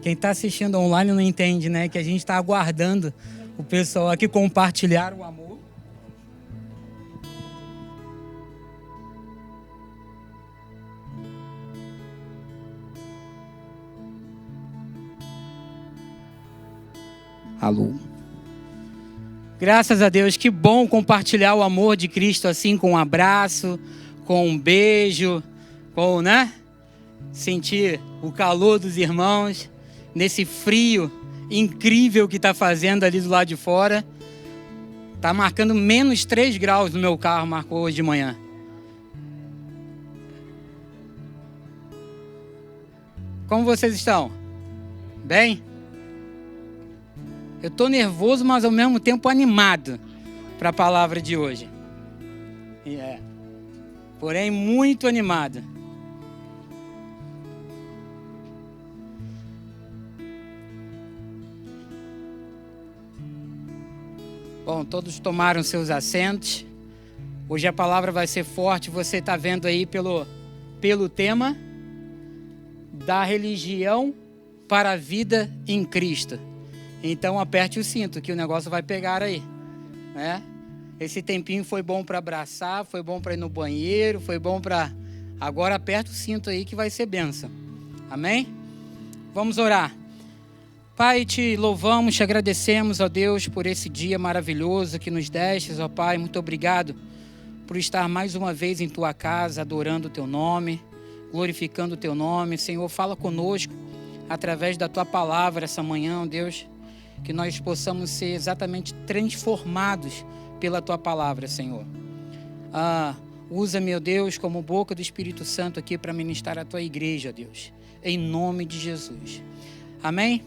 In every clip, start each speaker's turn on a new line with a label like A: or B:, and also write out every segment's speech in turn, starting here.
A: Quem está assistindo online não entende, né? Que a gente está aguardando o pessoal aqui compartilhar o amor. Alô. Graças a Deus, que bom compartilhar o amor de Cristo assim, com um abraço, com um beijo, com, né? Sentir o calor dos irmãos nesse frio incrível que está fazendo ali do lado de fora. Tá marcando menos 3 graus no meu carro, marcou hoje de manhã. Como vocês estão? Bem? Eu estou nervoso, mas ao mesmo tempo animado para a palavra de hoje. Porém, muito animado. Bom, todos tomaram seus assentos. Hoje a palavra vai ser forte. Você está vendo aí pelo tema da religião para a vida em Cristo. Então aperte o cinto que o negócio vai pegar aí, né? Esse tempinho foi bom para abraçar, foi bom para ir no banheiro, foi bom para... Agora aperta o cinto aí que vai ser bênção. Amém? Vamos orar. Pai, te louvamos, te agradecemos, ó Deus, por esse dia maravilhoso que nos destes, ó Pai. Muito obrigado por estar mais uma vez em tua casa, adorando o teu nome, glorificando o teu nome. Senhor, fala conosco através da tua palavra essa manhã, ó Deus. Que nós possamos ser exatamente transformados pela Tua palavra, Senhor. Usa, meu Deus, como boca do Espírito Santo aqui para ministrar a Tua igreja, Deus. Em nome de Jesus. Amém?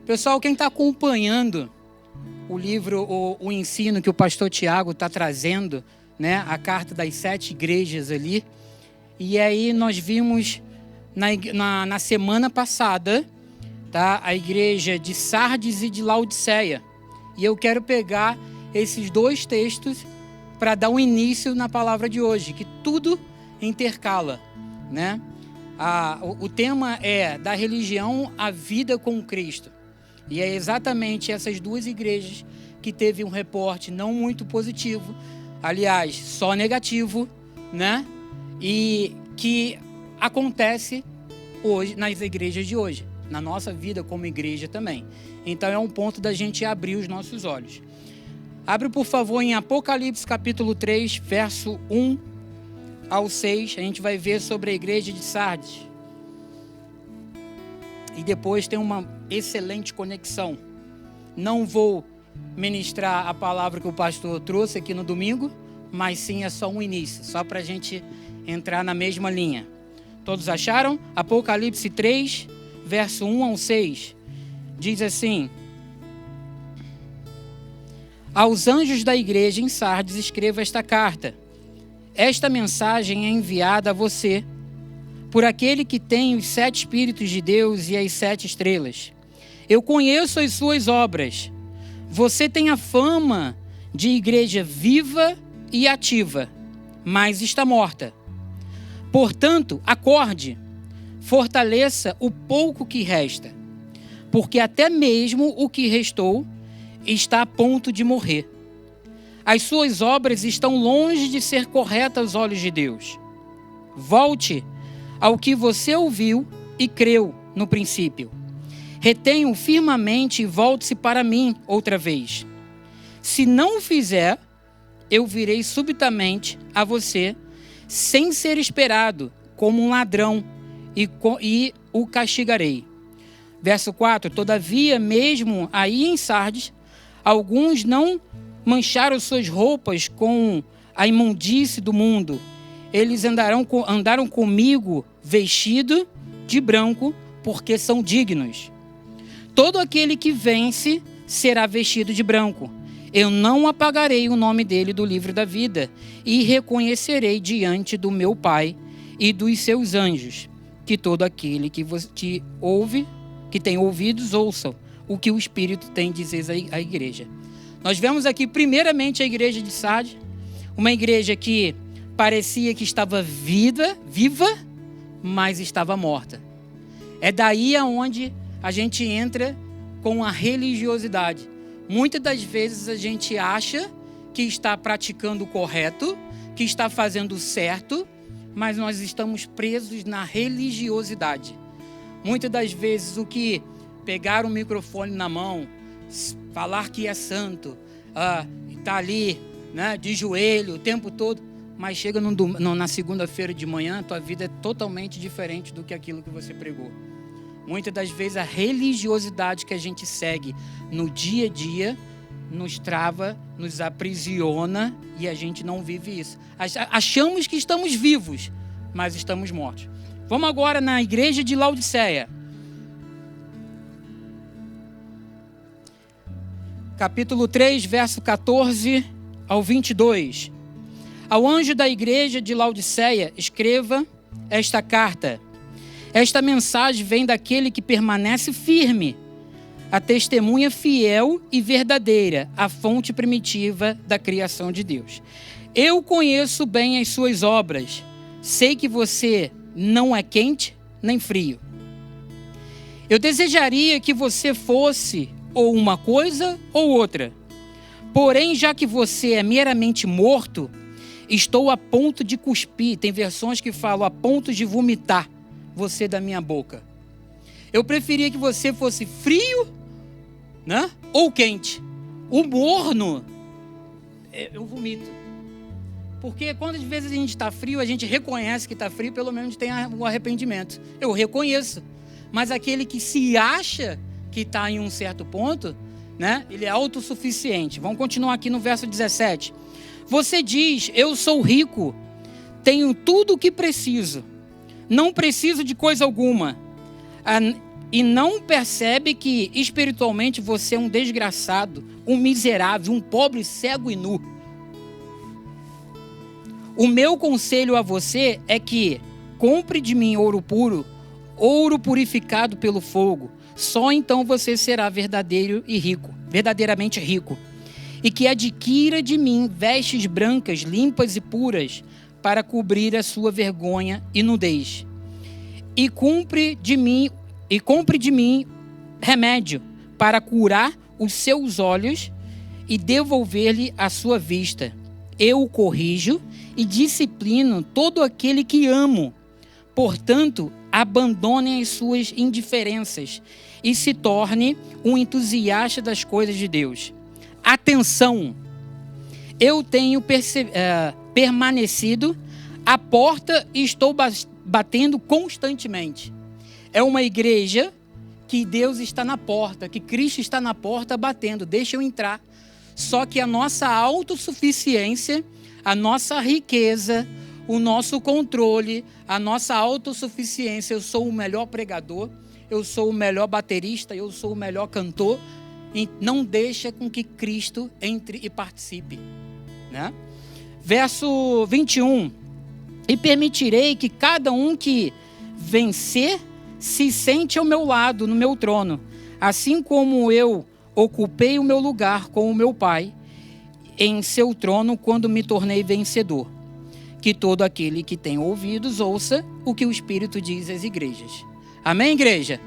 A: Pessoal, quem está acompanhando o livro, o ensino que o pastor Tiago está trazendo, né? A carta das 7 igrejas ali. E aí nós vimos na semana passada... Tá? A igreja de Sardes e de Laodiceia. E eu quero pegar esses 2 textos para dar um início na palavra de hoje, que tudo intercala, né? O tema é da religião à vida com Cristo. E é exatamente essas 2 igrejas que teve um reporte não muito positivo, aliás, só negativo, né? E que acontece hoje nas igrejas de hoje. Na nossa vida como igreja também. Então é um ponto da gente abrir os nossos olhos. Abre, por favor, em Apocalipse capítulo 3, verso 1 ao 6. A gente vai ver sobre a igreja de Sardes. E depois tem uma excelente conexão. Não vou ministrar a palavra que o pastor trouxe aqui no domingo, mas sim é só um início, só para a gente entrar na mesma linha. Todos acharam? Apocalipse 3, verso 1 ao 6, diz assim: Aos anjos da igreja em Sardes escreva esta carta. Esta mensagem é enviada a você, por aquele que tem os 7 Espíritos de Deus e as 7 estrelas. Eu conheço as suas obras. Você tem a fama de igreja viva e ativa, mas está morta. Portanto, acorde. Fortaleça o pouco que resta, porque até mesmo o que restou está a ponto de morrer. As suas obras estão longe de ser corretas aos olhos de Deus. Volte ao que você ouviu e creu no princípio. Retenha-o firmemente e volte-se para mim outra vez. Se não o fizer, eu virei subitamente a você, sem ser esperado, como um ladrão, e o castigarei. Verso 4. Todavia, mesmo aí em Sardes, alguns não mancharam suas roupas com a imundície do mundo. Eles andaram comigo vestido de branco, porque são dignos. Todo aquele que vence será vestido de branco. Eu não apagarei o nome dele do livro da vida, e reconhecerei diante do meu Pai e dos seus anjos. Que todo aquele que tem ouvidos, ouçam o que o Espírito tem a dizer à igreja. Nós vemos aqui, primeiramente, a igreja de Sardes, uma igreja que parecia que estava viva, mas estava morta. É daí aonde a gente entra com a religiosidade. Muitas das vezes a gente acha que está praticando o correto, que está fazendo o certo, mas nós estamos presos na religiosidade. Muitas das vezes o que pegar um microfone na mão, falar que é santo, está ali, né, de joelho o tempo todo, mas chega na segunda-feira de manhã, tua vida é totalmente diferente do que aquilo que você pregou. Muitas das vezes a religiosidade que a gente segue no dia a dia nos trava, nos aprisiona e a gente não vive isso. Achamos que estamos vivos, mas estamos mortos. Vamos agora na igreja de Laodiceia. Capítulo 3, verso 14 ao 22. Ao anjo da igreja de Laodiceia, escreva esta carta. Esta mensagem vem daquele que permanece firme, a testemunha fiel e verdadeira, a fonte primitiva da criação de Deus. Eu conheço bem as suas obras. Sei que você não é quente nem frio. Eu desejaria que você fosse ou uma coisa ou outra. Porém, já que você é meramente morto, estou a ponto de cuspir. Tem versões que falam a ponto de vomitar você da minha boca. Eu preferia que você fosse frio, né, ou quente. O morno, eu vomito. Porque quando às vezes a gente está frio, a gente reconhece que está frio, pelo menos tem o arrependimento. Eu reconheço. Mas aquele que se acha que está em um certo ponto, né, ele é autossuficiente. Vamos continuar aqui no verso 17. Você diz, eu sou rico, tenho tudo o que preciso, não preciso de coisa alguma. E não percebe que espiritualmente você é um desgraçado, um miserável, um pobre, cego e nu. O meu conselho a você é que compre de mim ouro puro, ouro purificado pelo fogo. Só então você será verdadeiramente rico. E que adquira de mim vestes brancas, limpas e puras, para cobrir a sua vergonha e nudez. E compre de mim remédio para curar os seus olhos e devolver-lhe a sua vista. Eu o corrijo e disciplino todo aquele que amo. Portanto, abandone as suas indiferenças e se torne um entusiasta das coisas de Deus. Atenção! Eu tenho permanecido à porta e estou batendo constantemente. É uma igreja que Deus está na porta, que Cristo está na porta batendo. Deixa eu entrar. Só que a nossa autossuficiência, a nossa riqueza, o nosso controle, a nossa autossuficiência, eu sou o melhor pregador, eu sou o melhor baterista, eu sou o melhor cantor, e não deixa com que Cristo entre e participe, né? Verso 21. E permitirei que cada um que vencer se sente ao meu lado, no meu trono, assim como eu ocupei o meu lugar com o meu Pai em seu trono quando me tornei vencedor. Que todo aquele que tem ouvidos ouça o que o Espírito diz às igrejas. Amém, igreja?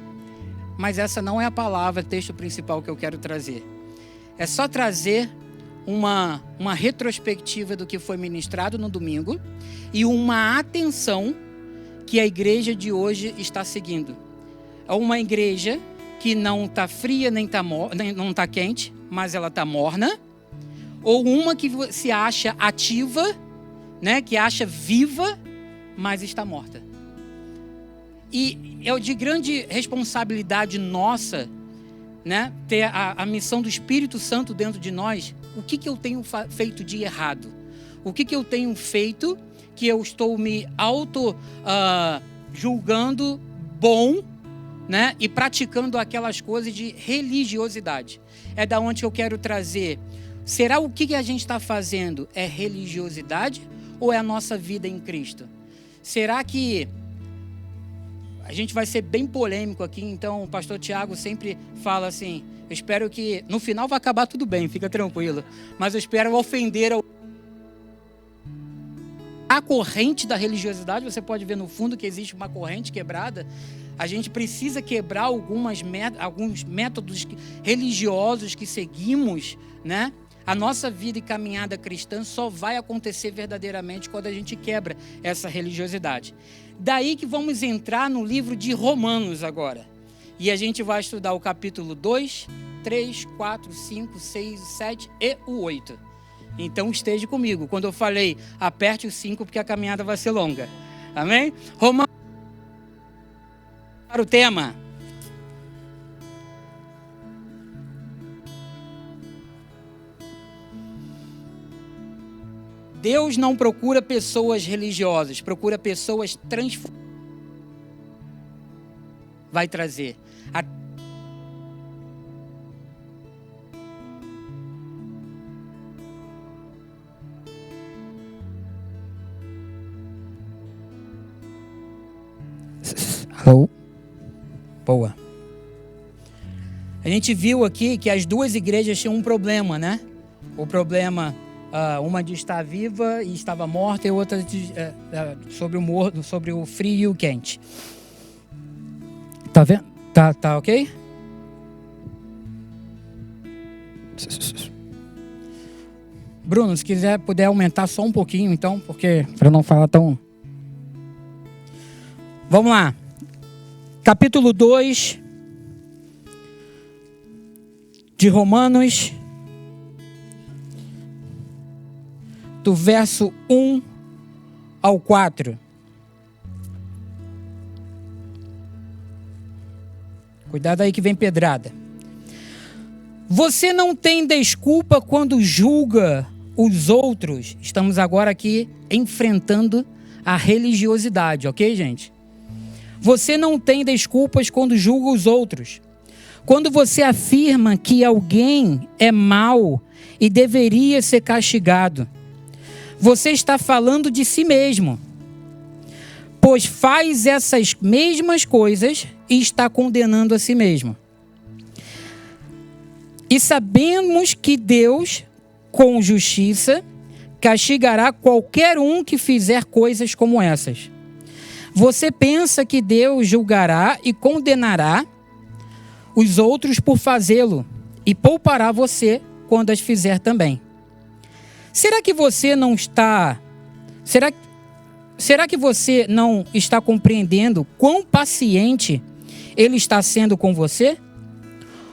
A: Mas essa não é a palavra, texto principal que eu quero trazer. É só trazer uma retrospectiva do que foi ministrado no domingo e uma atenção que a igreja de hoje está seguindo. É uma igreja que não está fria, nem não está quente, mas ela está morna. Ou uma que se acha ativa, né, que acha viva, mas está morta. E é de grande responsabilidade nossa, né, ter a missão do Espírito Santo dentro de nós. O que eu tenho feito de errado? O que eu tenho feito que eu estou me julgando bom, né, e praticando aquelas coisas de religiosidade? É da onde eu quero trazer. Será o que a gente está fazendo é religiosidade ou é a nossa vida em Cristo? Será que a gente vai ser bem polêmico aqui? Então o pastor Tiago sempre fala assim, eu espero que no final vai acabar tudo bem, fica tranquilo, mas eu espero ofender a corrente da religiosidade. Você pode ver no fundo que existe uma corrente quebrada. a gente precisa quebrar alguns métodos religiosos que seguimos, né? A nossa vida e caminhada cristã só vai acontecer verdadeiramente quando a gente quebra essa religiosidade. Daí que vamos entrar no livro de Romanos agora. E a gente vai estudar o capítulo 2, 3, 4, 5, 6, 7 e o 8. Então esteja comigo. Quando eu falei, aperte o 5 porque a caminhada vai ser longa. Amém? Romanos, para o tema. Deus não procura pessoas religiosas, procura pessoas transformadas. Vai trazer. Alô? Boa. A gente viu aqui que as duas igrejas tinham um problema, né? O problema... uma de estar viva e estava morta, e outra sobre o frio e o quente. Tá vendo? Tá ok? Bruno, se puder aumentar só um pouquinho, então, porque para não falar tão... Vamos lá. Capítulo 2 de Romanos, do verso 1 ao 4. Cuidado aí que vem pedrada. Você não tem desculpa quando julga os outros. Estamos agora aqui enfrentando a religiosidade, ok, gente? Você não tem desculpas quando julga os outros. Quando você afirma que alguém é mau e deveria ser castigado, você está falando de si mesmo, pois faz essas mesmas coisas e está condenando a si mesmo. E sabemos que Deus, com justiça, castigará qualquer um que fizer coisas como essas. Você pensa que Deus julgará e condenará os outros por fazê-lo e poupará você quando as fizer também. Será que você não está compreendendo quão paciente Ele está sendo com você?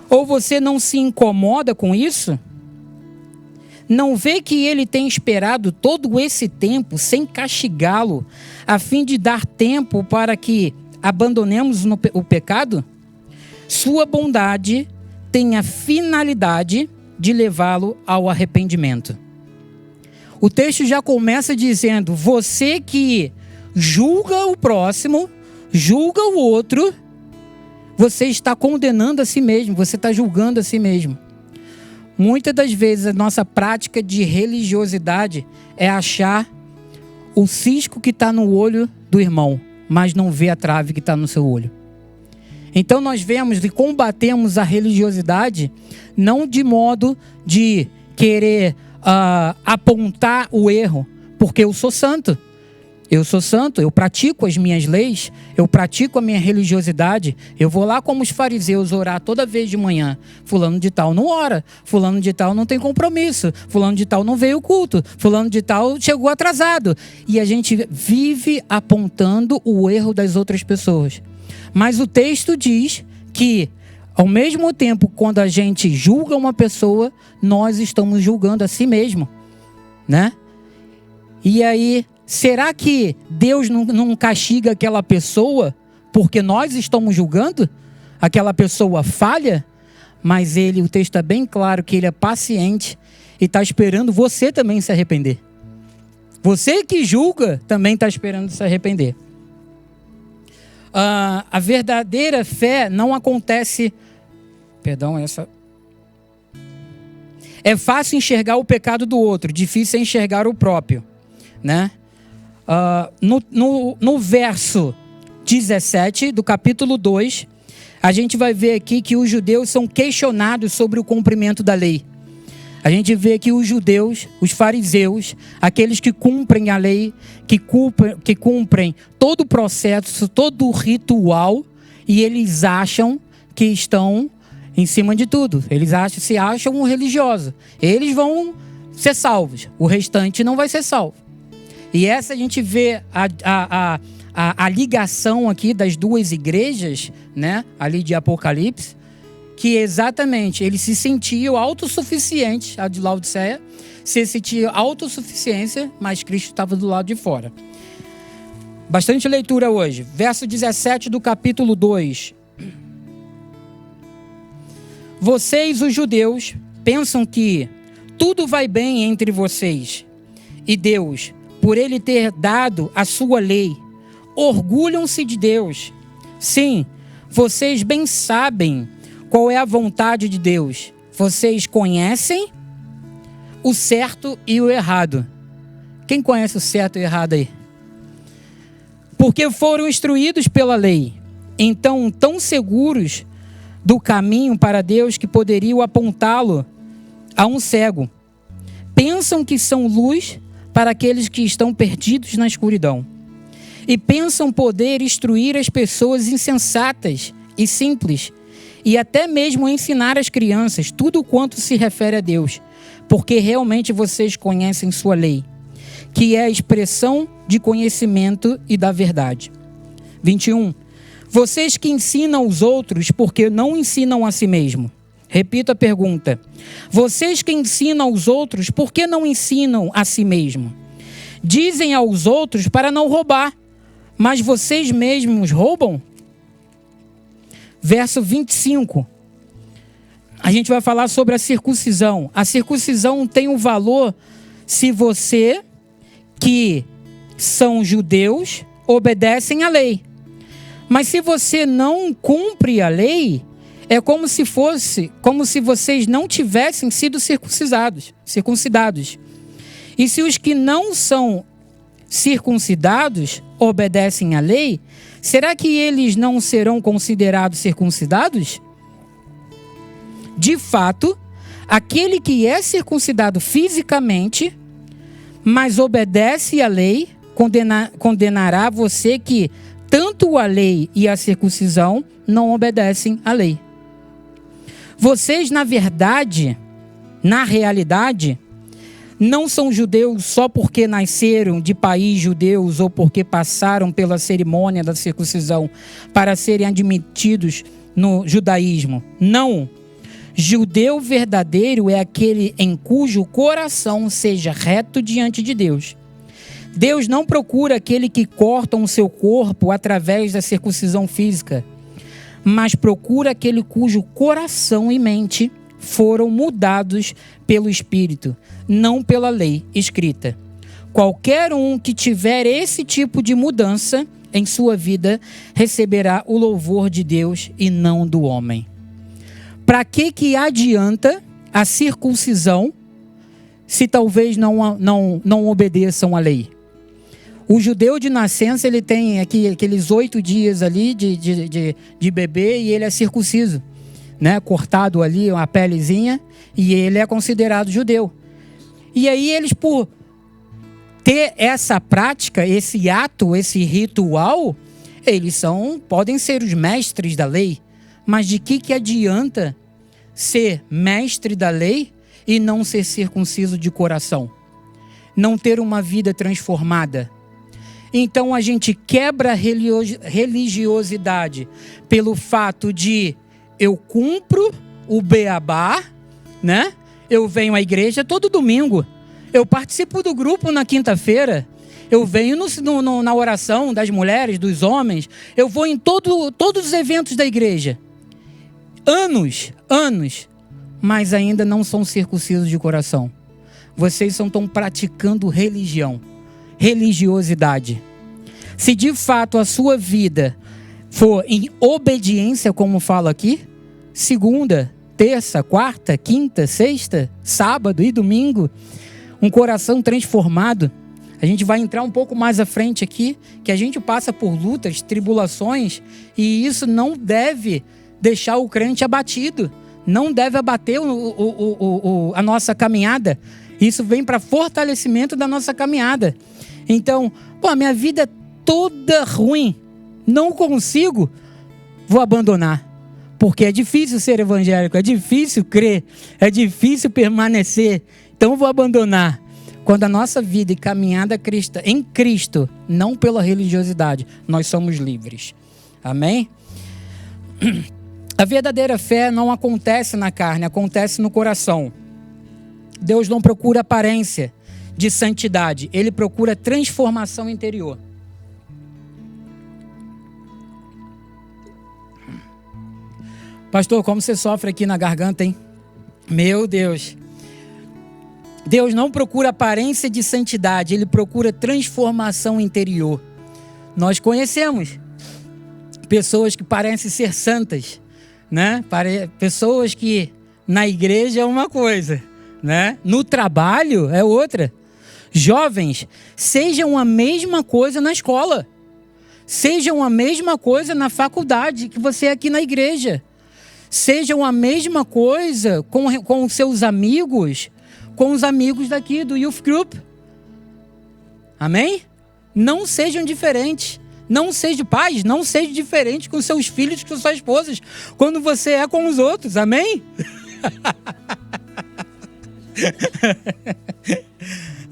A: Ou você não se incomoda com isso? Não vê que Ele tem esperado todo esse tempo sem castigá-lo, a fim de dar tempo para que abandonemos o pecado? Sua bondade tem a finalidade de levá-lo ao arrependimento. O texto já começa dizendo: você que julga o próximo, julga o outro, você está condenando a si mesmo, você está julgando a si mesmo. Muitas das vezes a nossa prática de religiosidade é achar o cisco que está no olho do irmão, mas não vê a trave que está no seu olho. Então nós vemos e combatemos a religiosidade não de modo de querer apontar o erro, porque eu sou santo, eu pratico as minhas leis, eu pratico a minha religiosidade, eu vou lá como os fariseus orar toda vez de manhã. Fulano de tal não ora, fulano de tal não tem compromisso, fulano de tal não veio ao culto, fulano de tal chegou atrasado. E a gente vive apontando o erro das outras pessoas. Mas o texto diz que, ao mesmo tempo, quando a gente julga uma pessoa, nós estamos julgando a si mesmo, né? E aí, será que Deus não castiga aquela pessoa porque nós estamos julgando? Aquela pessoa falha? Mas o texto é bem claro que Ele é paciente e está esperando você também se arrepender. Você que julga também está esperando se arrepender. A verdadeira fé não acontece... É fácil enxergar o pecado do outro, difícil é enxergar o próprio, né? No verso 17 do capítulo 2, a gente vai ver aqui que os judeus são questionados sobre o cumprimento da lei. A gente vê que os judeus, os fariseus, aqueles que cumprem a lei, que cumprem todo o processo, todo o ritual, e eles acham que estão em cima de tudo. Eles se acham religiosos. Eles vão ser salvos. O restante não vai ser salvo. E essa a gente vê a ligação aqui das duas igrejas, né? Ali de Apocalipse, que exatamente eles se sentiam autossuficientes, a de Laodiceia, se sentia autossuficiência, mas Cristo estava do lado de fora. Bastante leitura hoje. Verso 17 do capítulo 2. Vocês, os judeus, pensam que tudo vai bem entre vocês. E Deus, por Ele ter dado a sua lei, orgulham-se de Deus. Sim, vocês bem sabem qual é a vontade de Deus. Vocês conhecem o certo e o errado. Quem conhece o certo e o errado aí? Porque foram instruídos pela lei. Então, tão seguros do caminho para Deus que poderiam apontá-lo a um cego. Pensam que são luz para aqueles que estão perdidos na escuridão. E pensam poder instruir as pessoas insensatas e simples, e até mesmo ensinar as crianças tudo quanto se refere a Deus, porque realmente vocês conhecem sua lei, que é a expressão de conhecimento e da verdade. 21. Vocês que ensinam os outros, porque não ensinam a si mesmo. Repito a pergunta. Vocês que ensinam os outros, por que não ensinam a si mesmo? Dizem aos outros para não roubar, mas vocês mesmos roubam? Verso 25. A gente vai falar sobre a circuncisão. A circuncisão tem um valor se você, que são judeus, obedecem à lei. Mas se você não cumpre a lei, é como se vocês não tivessem sido circuncidados. E se os que não são circuncidados obedecem à lei, será que eles não serão considerados circuncidados? De fato, aquele que é circuncidado fisicamente, mas obedece à lei, condenará você que tanto a lei e a circuncisão não obedecem à lei. Vocês, na realidade, não são judeus só porque nasceram de país judeus ou porque passaram pela cerimônia da circuncisão para serem admitidos no judaísmo. Não. Judeu verdadeiro é aquele em cujo coração seja reto diante de Deus. Deus não procura aquele que corta o seu corpo através da circuncisão física, mas procura aquele cujo coração e mente foram mudados pelo Espírito, não pela lei escrita. Qualquer um que tiver esse tipo de mudança em sua vida receberá o louvor de Deus e não do homem. Para que adianta a circuncisão se talvez não obedeçam à lei? O judeu de nascença, ele tem aqui aqueles 8 dias ali de bebê e ele é circunciso, né? Cortado ali uma pelezinha e ele é considerado judeu. E aí eles, por ter essa prática, esse ato, esse ritual, eles podem ser os mestres da lei. Mas de que adianta ser mestre da lei e não ser circunciso de coração? Não ter uma vida transformada? Então a gente quebra a religiosidade pelo fato de eu cumpro o beabá, né? Eu venho à igreja todo domingo. Eu participo do grupo na quinta-feira. Eu venho na oração das mulheres, dos homens. Eu vou em todos os eventos da igreja. Anos, mas ainda não são circuncisos de coração. Vocês estão praticando religiosidade. Se de fato a sua vida for em obediência, como falo aqui, segunda, terça, quarta, quinta, sexta, sábado e domingo, um coração transformado. A gente vai entrar um pouco mais à frente aqui, que a gente passa por lutas, tribulações, e isso não deve deixar o crente abatido, não deve abater a nossa caminhada. Isso vem para fortalecimento da nossa caminhada. Então, a minha vida é toda ruim, não consigo. vou abandonar. Porque é difícil ser evangélico, é difícil crer, é difícil permanecer. Então eu vou abandonar. Quando a nossa vida e caminhada em Cristo, não pela religiosidade, nós somos livres. Amém? A verdadeira fé não acontece na carne, acontece no coração. Deus não procura aparência de santidade, Ele procura transformação interior. Pastor, como você sofre aqui na garganta, hein? Meu Deus. Deus não procura aparência de santidade, Ele procura transformação interior. Nós conhecemos pessoas que parecem ser santas, né? Pessoas que na igreja é uma coisa, né? No trabalho é outra. Jovens, sejam a mesma coisa na escola. Sejam a mesma coisa na faculdade que você é aqui na igreja. Sejam a mesma coisa com seus amigos, com os amigos daqui do Youth Group. Amém? Não sejam diferentes. Não seja pais, não seja diferente com seus filhos, com suas esposas, quando você é com os outros. Amém?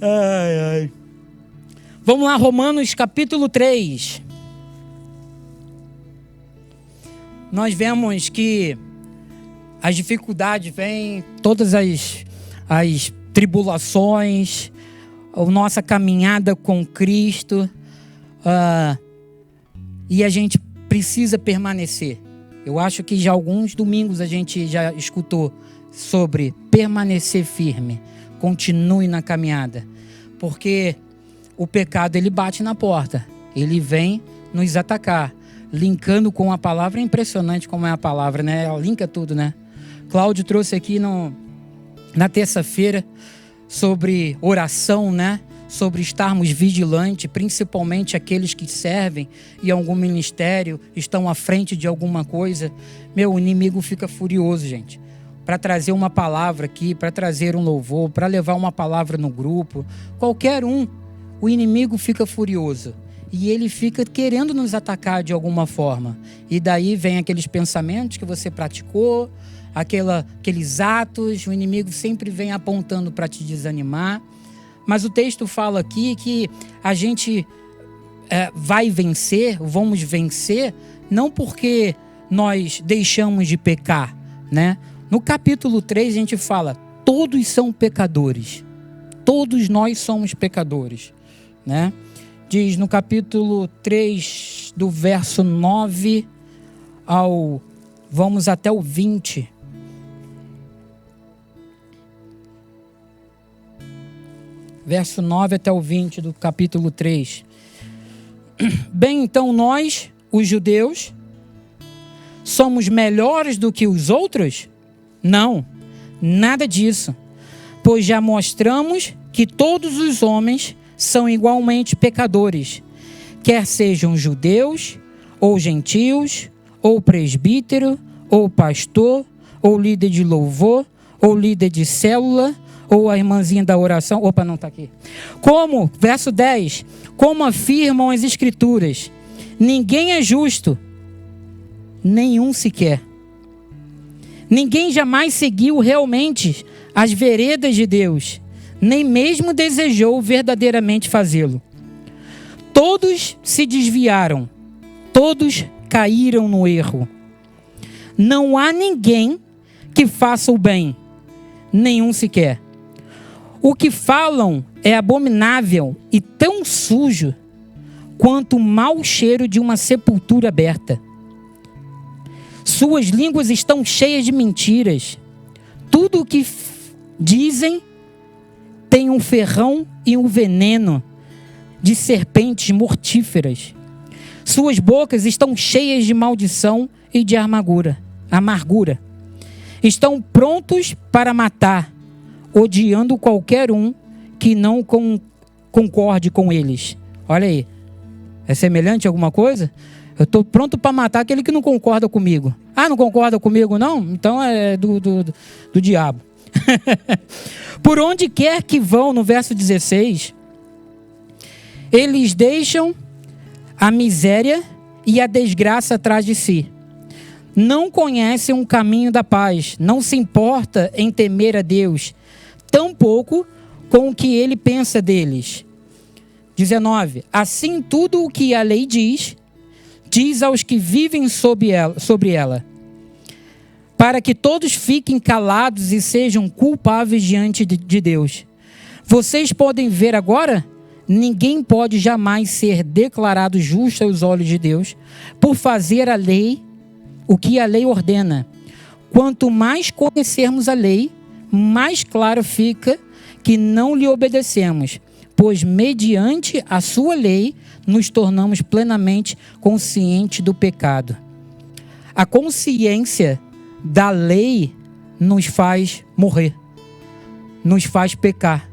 A: Ai, ai. Vamos lá, Romanos capítulo 3. Nós vemos que as dificuldades vêm, todas as tribulações, a nossa caminhada com Cristo, e a gente precisa permanecer. Eu acho que já alguns domingos a gente já escutou sobre permanecer firme. Continue na caminhada. Porque o pecado, ele bate na porta. Ele vem nos atacar. Linkando com a palavra, é impressionante como é a palavra, né? Ela linka tudo, né? Cláudio trouxe aqui na terça-feira sobre oração, né? Sobre estarmos vigilantes, principalmente aqueles que servem em algum ministério, estão à frente de alguma coisa. O inimigo fica furioso, gente. Para trazer uma palavra aqui, para trazer um louvor, para levar uma palavra no grupo. Qualquer um, o inimigo fica furioso. E ele fica querendo nos atacar de alguma forma. E daí vem aqueles pensamentos que você praticou, aqueles atos, o inimigo sempre vem apontando para te desanimar. Mas o texto fala aqui que a gente vai vencer, vamos vencer, não porque nós deixamos de pecar, né? No capítulo 3 a gente fala, todos são pecadores. Todos nós somos pecadores, né? Diz no capítulo 3, do verso 9 vamos até o 20. Verso 9 até o 20 do capítulo 3. Bem, então nós, os judeus, somos melhores do que os outros? Não, nada disso. Pois já mostramos que todos os homens são igualmente pecadores, quer sejam judeus, ou gentios, ou presbítero, ou pastor, ou líder de louvor, ou líder de célula, ou a irmãzinha da oração. Opa, não está aqui. Verso 10, como afirmam as Escrituras, ninguém é justo, nenhum sequer. Ninguém jamais seguiu realmente as veredas de Deus, nem mesmo desejou verdadeiramente fazê-lo. Todos se desviaram, todos caíram no erro. Não há ninguém que faça o bem, nenhum sequer. O que falam é abominável e tão sujo quanto o mau cheiro de uma sepultura aberta. Suas línguas estão cheias de mentiras. Tudo o que dizem tem um ferrão e um veneno de serpentes mortíferas. Suas bocas estão cheias de maldição e de amargura. Estão prontos para matar, odiando qualquer um que não concorde com eles. Olha aí. É semelhante a alguma coisa? Eu estou pronto para matar aquele que não concorda comigo. Ah, não concorda comigo não? Então é do diabo. Por onde quer que vão, no verso 16, eles deixam a miséria e a desgraça atrás de si.
B: não conhecem o caminho da paz, não se importa em temer a Deus, tampouco com o que ele pensa deles. 19. Assim, tudo o que a lei diz aos que vivem sobre ela, para que todos fiquem calados e sejam culpáveis diante de Deus. Vocês podem ver agora? Ninguém pode jamais ser declarado justo aos olhos de Deus por fazer a lei, o que a lei ordena. Quanto mais conhecermos a lei, mais claro fica que não lhe obedecemos, pois mediante a sua lei nos tornamos plenamente conscientes do pecado. A consciência da lei nos faz morrer, nos faz pecar,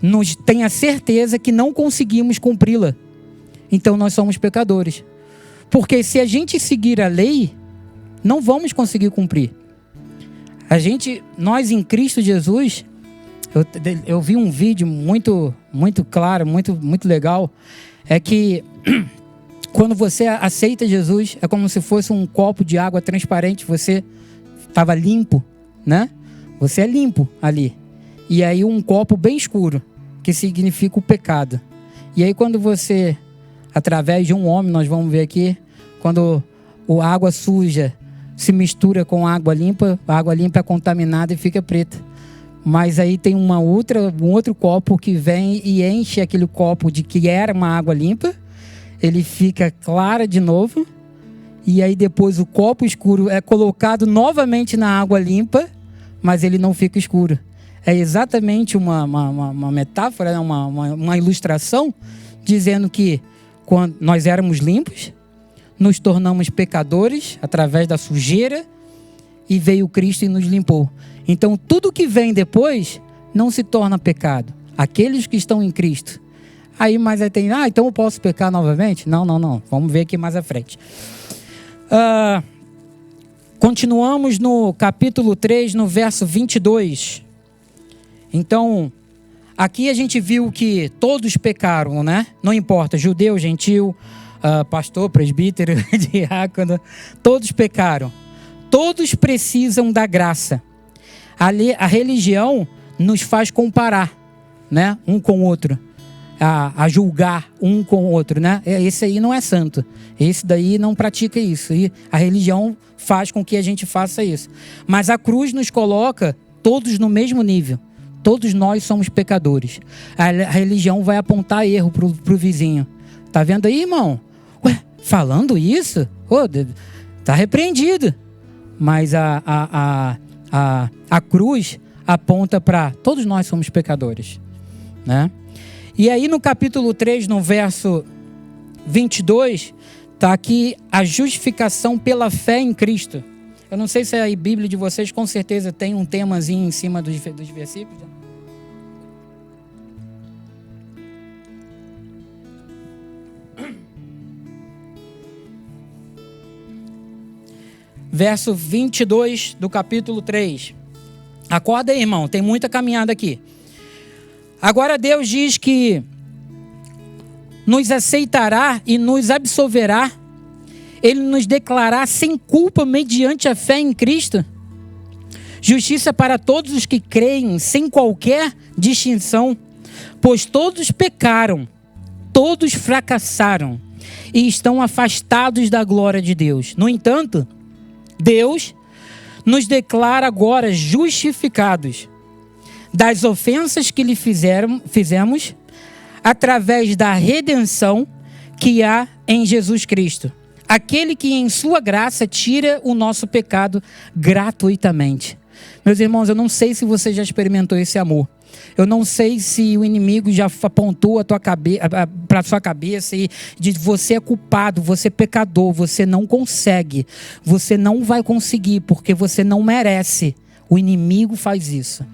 B: nos tem a certeza que não conseguimos cumpri-la. Então nós somos pecadores. Porque se a gente seguir a lei, não vamos conseguir cumprir. Nós em Cristo Jesus, eu vi um vídeo muito claro, muito legal, é que quando você aceita Jesus, é como se fosse um copo de água transparente, você estava limpo, né? Você é limpo ali. E aí um copo bem escuro, que significa o pecado. E aí quando você, através de um homem, nós vamos ver aqui, quando a água suja se mistura com a água limpa é contaminada e fica preta. Mas aí tem um outro copo que vem e enche aquele copo de que era uma água limpa, ele fica clara de novo, e aí depois o copo escuro é colocado novamente na água limpa, mas ele não fica escuro. É exatamente uma metáfora, uma ilustração, dizendo que quando nós éramos limpos, nos tornamos pecadores através da sujeira, e veio Cristo e nos limpou. Então tudo que vem depois não se torna pecado. Aqueles que estão em Cristo. Mas aí tem, então eu posso pecar novamente? Não. Vamos ver aqui mais à frente. Continuamos no capítulo 3, no verso 22. Então, aqui a gente viu que todos pecaram, né? Não importa, judeu, gentil, pastor, presbítero, diácono, todos pecaram. Todos precisam da graça. A religião nos faz comparar, né? Um com o outro. A julgar um com o outro, né? Esse aí não é santo. Esse daí não pratica isso. E a religião faz com que a gente faça isso. Mas a cruz nos coloca todos no mesmo nível. Todos nós somos pecadores. A religião vai apontar erro pro vizinho. Tá vendo aí, irmão? Ué, falando isso? Tá repreendido. Mas a cruz aponta para todos nós somos pecadores, né? E aí no capítulo 3, no verso 22, está aqui a justificação pela fé em Cristo. Eu não sei se a Bíblia de vocês com certeza tem um temazinho em cima dos versículos. Verso 22 do capítulo 3. Acorda aí, irmão, tem muita caminhada aqui. Agora Deus diz que nos aceitará e nos absolverá. Ele nos declarará sem culpa mediante a fé em Cristo. Justiça para todos os que creem, sem qualquer distinção. Pois todos pecaram, todos fracassaram e estão afastados da glória de Deus. No entanto, Deus nos declara agora justificados das ofensas que lhe fizemos através da redenção que há em Jesus Cristo. Aquele que em sua graça tira o nosso pecado gratuitamente. Meus irmãos, eu não sei se você já experimentou esse amor. Eu não sei se o inimigo já apontou para a sua cabeça e diz: você é culpado, você é pecador, você não consegue, você não vai conseguir porque você não merece. O inimigo faz isso.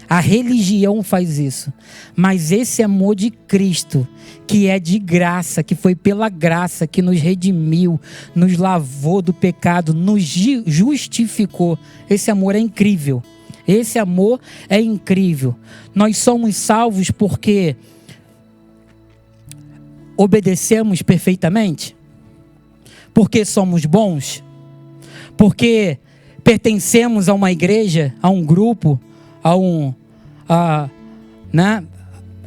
B: A religião faz isso. Mas esse amor de Cristo, que é de graça, que foi pela graça, que nos redimiu, nos lavou do pecado, nos justificou. Esse amor é incrível. Esse amor é incrível. Nós somos salvos porque obedecemos perfeitamente? Porque somos bons? porque pertencemos a uma igreja, a um grupo,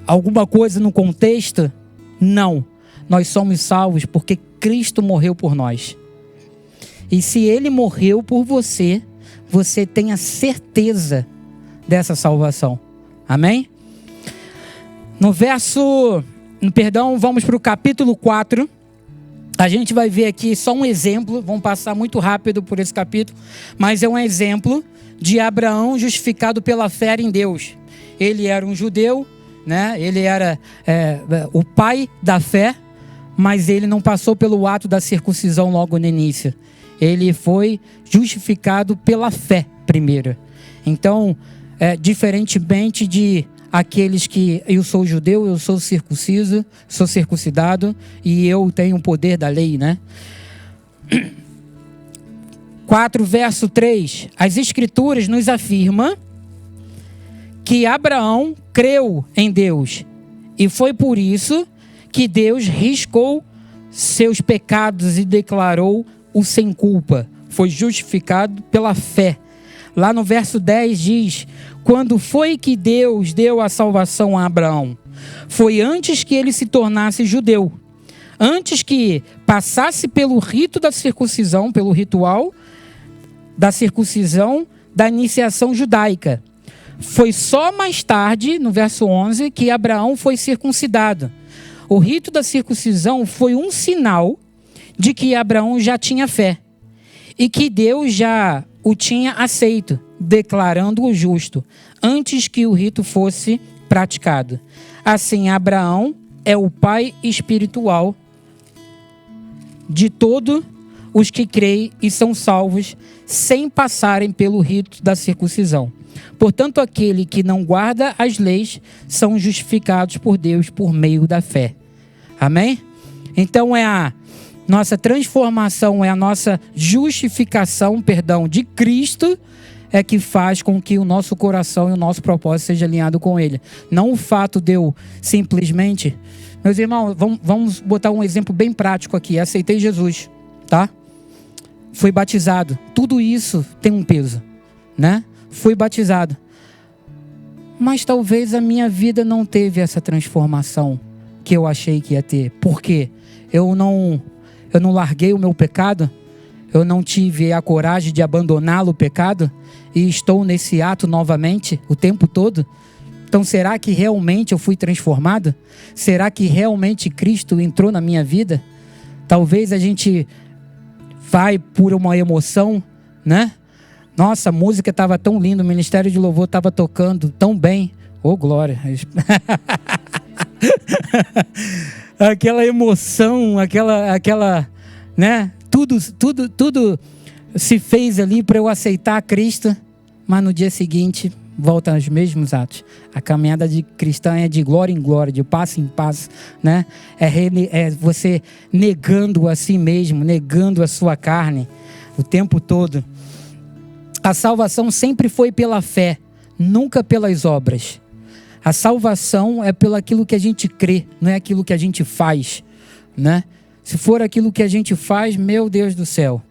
B: alguma coisa no contexto. Não, nós somos salvos porque Cristo morreu por nós. E se Ele morreu por você, você tem a certeza dessa salvação. Amém? Vamos para o capítulo 4. A gente vai ver aqui só um exemplo, vamos passar muito rápido por esse capítulo, mas é um exemplo de Abraão justificado pela fé em Deus. Ele era um judeu, né? Ele era o pai da fé, mas ele não passou pelo ato da circuncisão logo no início. Ele foi justificado pela fé primeiro. Então, diferentemente de aqueles que eu sou judeu, eu sou circunciso, sou circuncidado e eu tenho o poder da lei, né? 4, verso 3. As Escrituras nos afirmam que Abraão creu em Deus e foi por isso que Deus riscou seus pecados e declarou o sem culpa. Foi justificado pela fé. Lá no verso 10 diz: quando foi que Deus deu a salvação a Abraão? Foi antes que ele se tornasse judeu. Antes que passasse pelo rito da circuncisão, pelo ritual da circuncisão da iniciação judaica. Foi só mais tarde, no verso 11, que Abraão foi circuncidado. O rito da circuncisão foi um sinal de que Abraão já tinha fé e que Deus já o tinha aceito, declarando-o justo, antes que o rito fosse praticado. Assim, Abraão é o pai espiritual de todos os que creem e são salvos sem passarem pelo rito da circuncisão. Portanto, aquele que não guarda as leis são justificados por Deus por meio da fé. Amém? Então a nossa transformação, a nossa justificação, de Cristo é que faz com que o nosso coração e o nosso propósito seja alinhado com Ele. Não o fato de eu simplesmente... Meus irmãos, vamos botar um exemplo bem prático aqui. Aceitei Jesus, tá? Fui batizado. Tudo isso tem um peso, né? Fui batizado. Mas talvez a minha vida não teve essa transformação que eu achei que ia ter. Por quê? Eu não larguei o meu pecado. Eu não tive a coragem de abandoná-lo, o pecado. E estou nesse ato novamente o tempo todo. Então será que realmente eu fui transformado? Será que realmente Cristo entrou na minha vida? Talvez a gente vai por uma emoção, né? Nossa, a música estava tão linda, o Ministério de Louvor estava tocando tão bem. Oh, glória! Aquela emoção, aquela, né? Tudo se fez ali para eu aceitar Cristo, mas no dia seguinte volta aos mesmos atos. A caminhada de cristã é de glória em glória, de passo em passo, né? É você negando a si mesmo, negando a sua carne o tempo todo. A salvação sempre foi pela fé, nunca pelas obras. A salvação é pelo aquilo que a gente crê, não é aquilo que a gente faz, né? Se for aquilo que a gente faz, meu Deus do céu,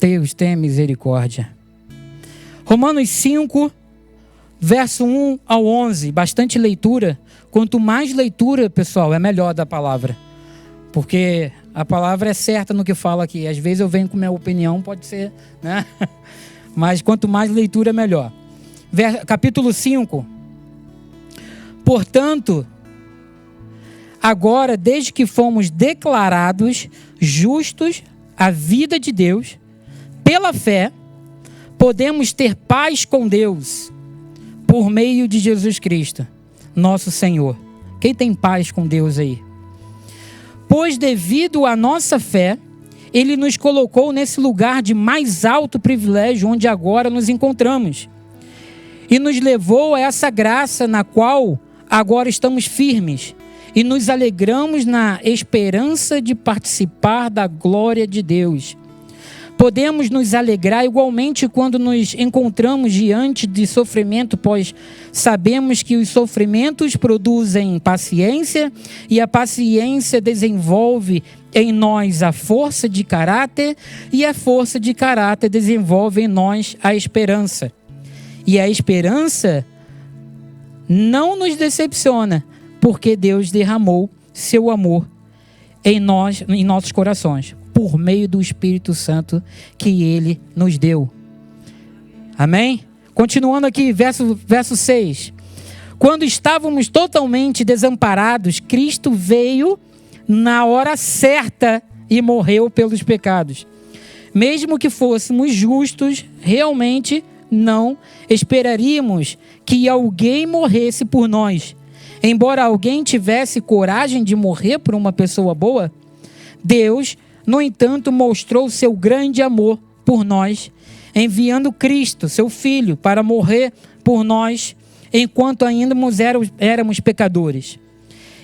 B: Deus tenha misericórdia. Romanos 5, verso 1 ao 11, bastante leitura. Quanto mais leitura, pessoal, é melhor da palavra. Porque a palavra é certa no que fala aqui. Às vezes eu venho com minha opinião, pode ser, né? Mas quanto mais leitura, é melhor. Capítulo 5. Portanto, agora, desde que fomos declarados justos à vida de Deus, pela fé, podemos ter paz com Deus, por meio de Jesus Cristo, nosso Senhor. Quem tem paz com Deus aí? Pois devido à nossa fé, Ele nos colocou nesse lugar de mais alto privilégio, onde agora nos encontramos. E nos levou a essa graça na qual agora estamos firmes. E nos alegramos na esperança de participar da glória de Deus. Podemos nos alegrar igualmente quando nos encontramos diante de sofrimento, pois sabemos que os sofrimentos produzem paciência e a paciência desenvolve em nós a força de caráter, e a força de caráter desenvolve em nós a esperança. E a esperança não nos decepciona, porque Deus derramou seu amor em nós, em nossos corações, por meio do Espírito Santo que Ele nos deu. Amém? Continuando aqui, verso 6. Quando estávamos totalmente desamparados, Cristo veio na hora certa e morreu pelos pecados. Mesmo que fôssemos justos, realmente não esperaríamos que alguém morresse por nós. Embora alguém tivesse coragem de morrer por uma pessoa boa, Deus, no entanto, mostrou seu grande amor por nós, enviando Cristo, seu Filho, para morrer por nós, enquanto ainda éramos pecadores.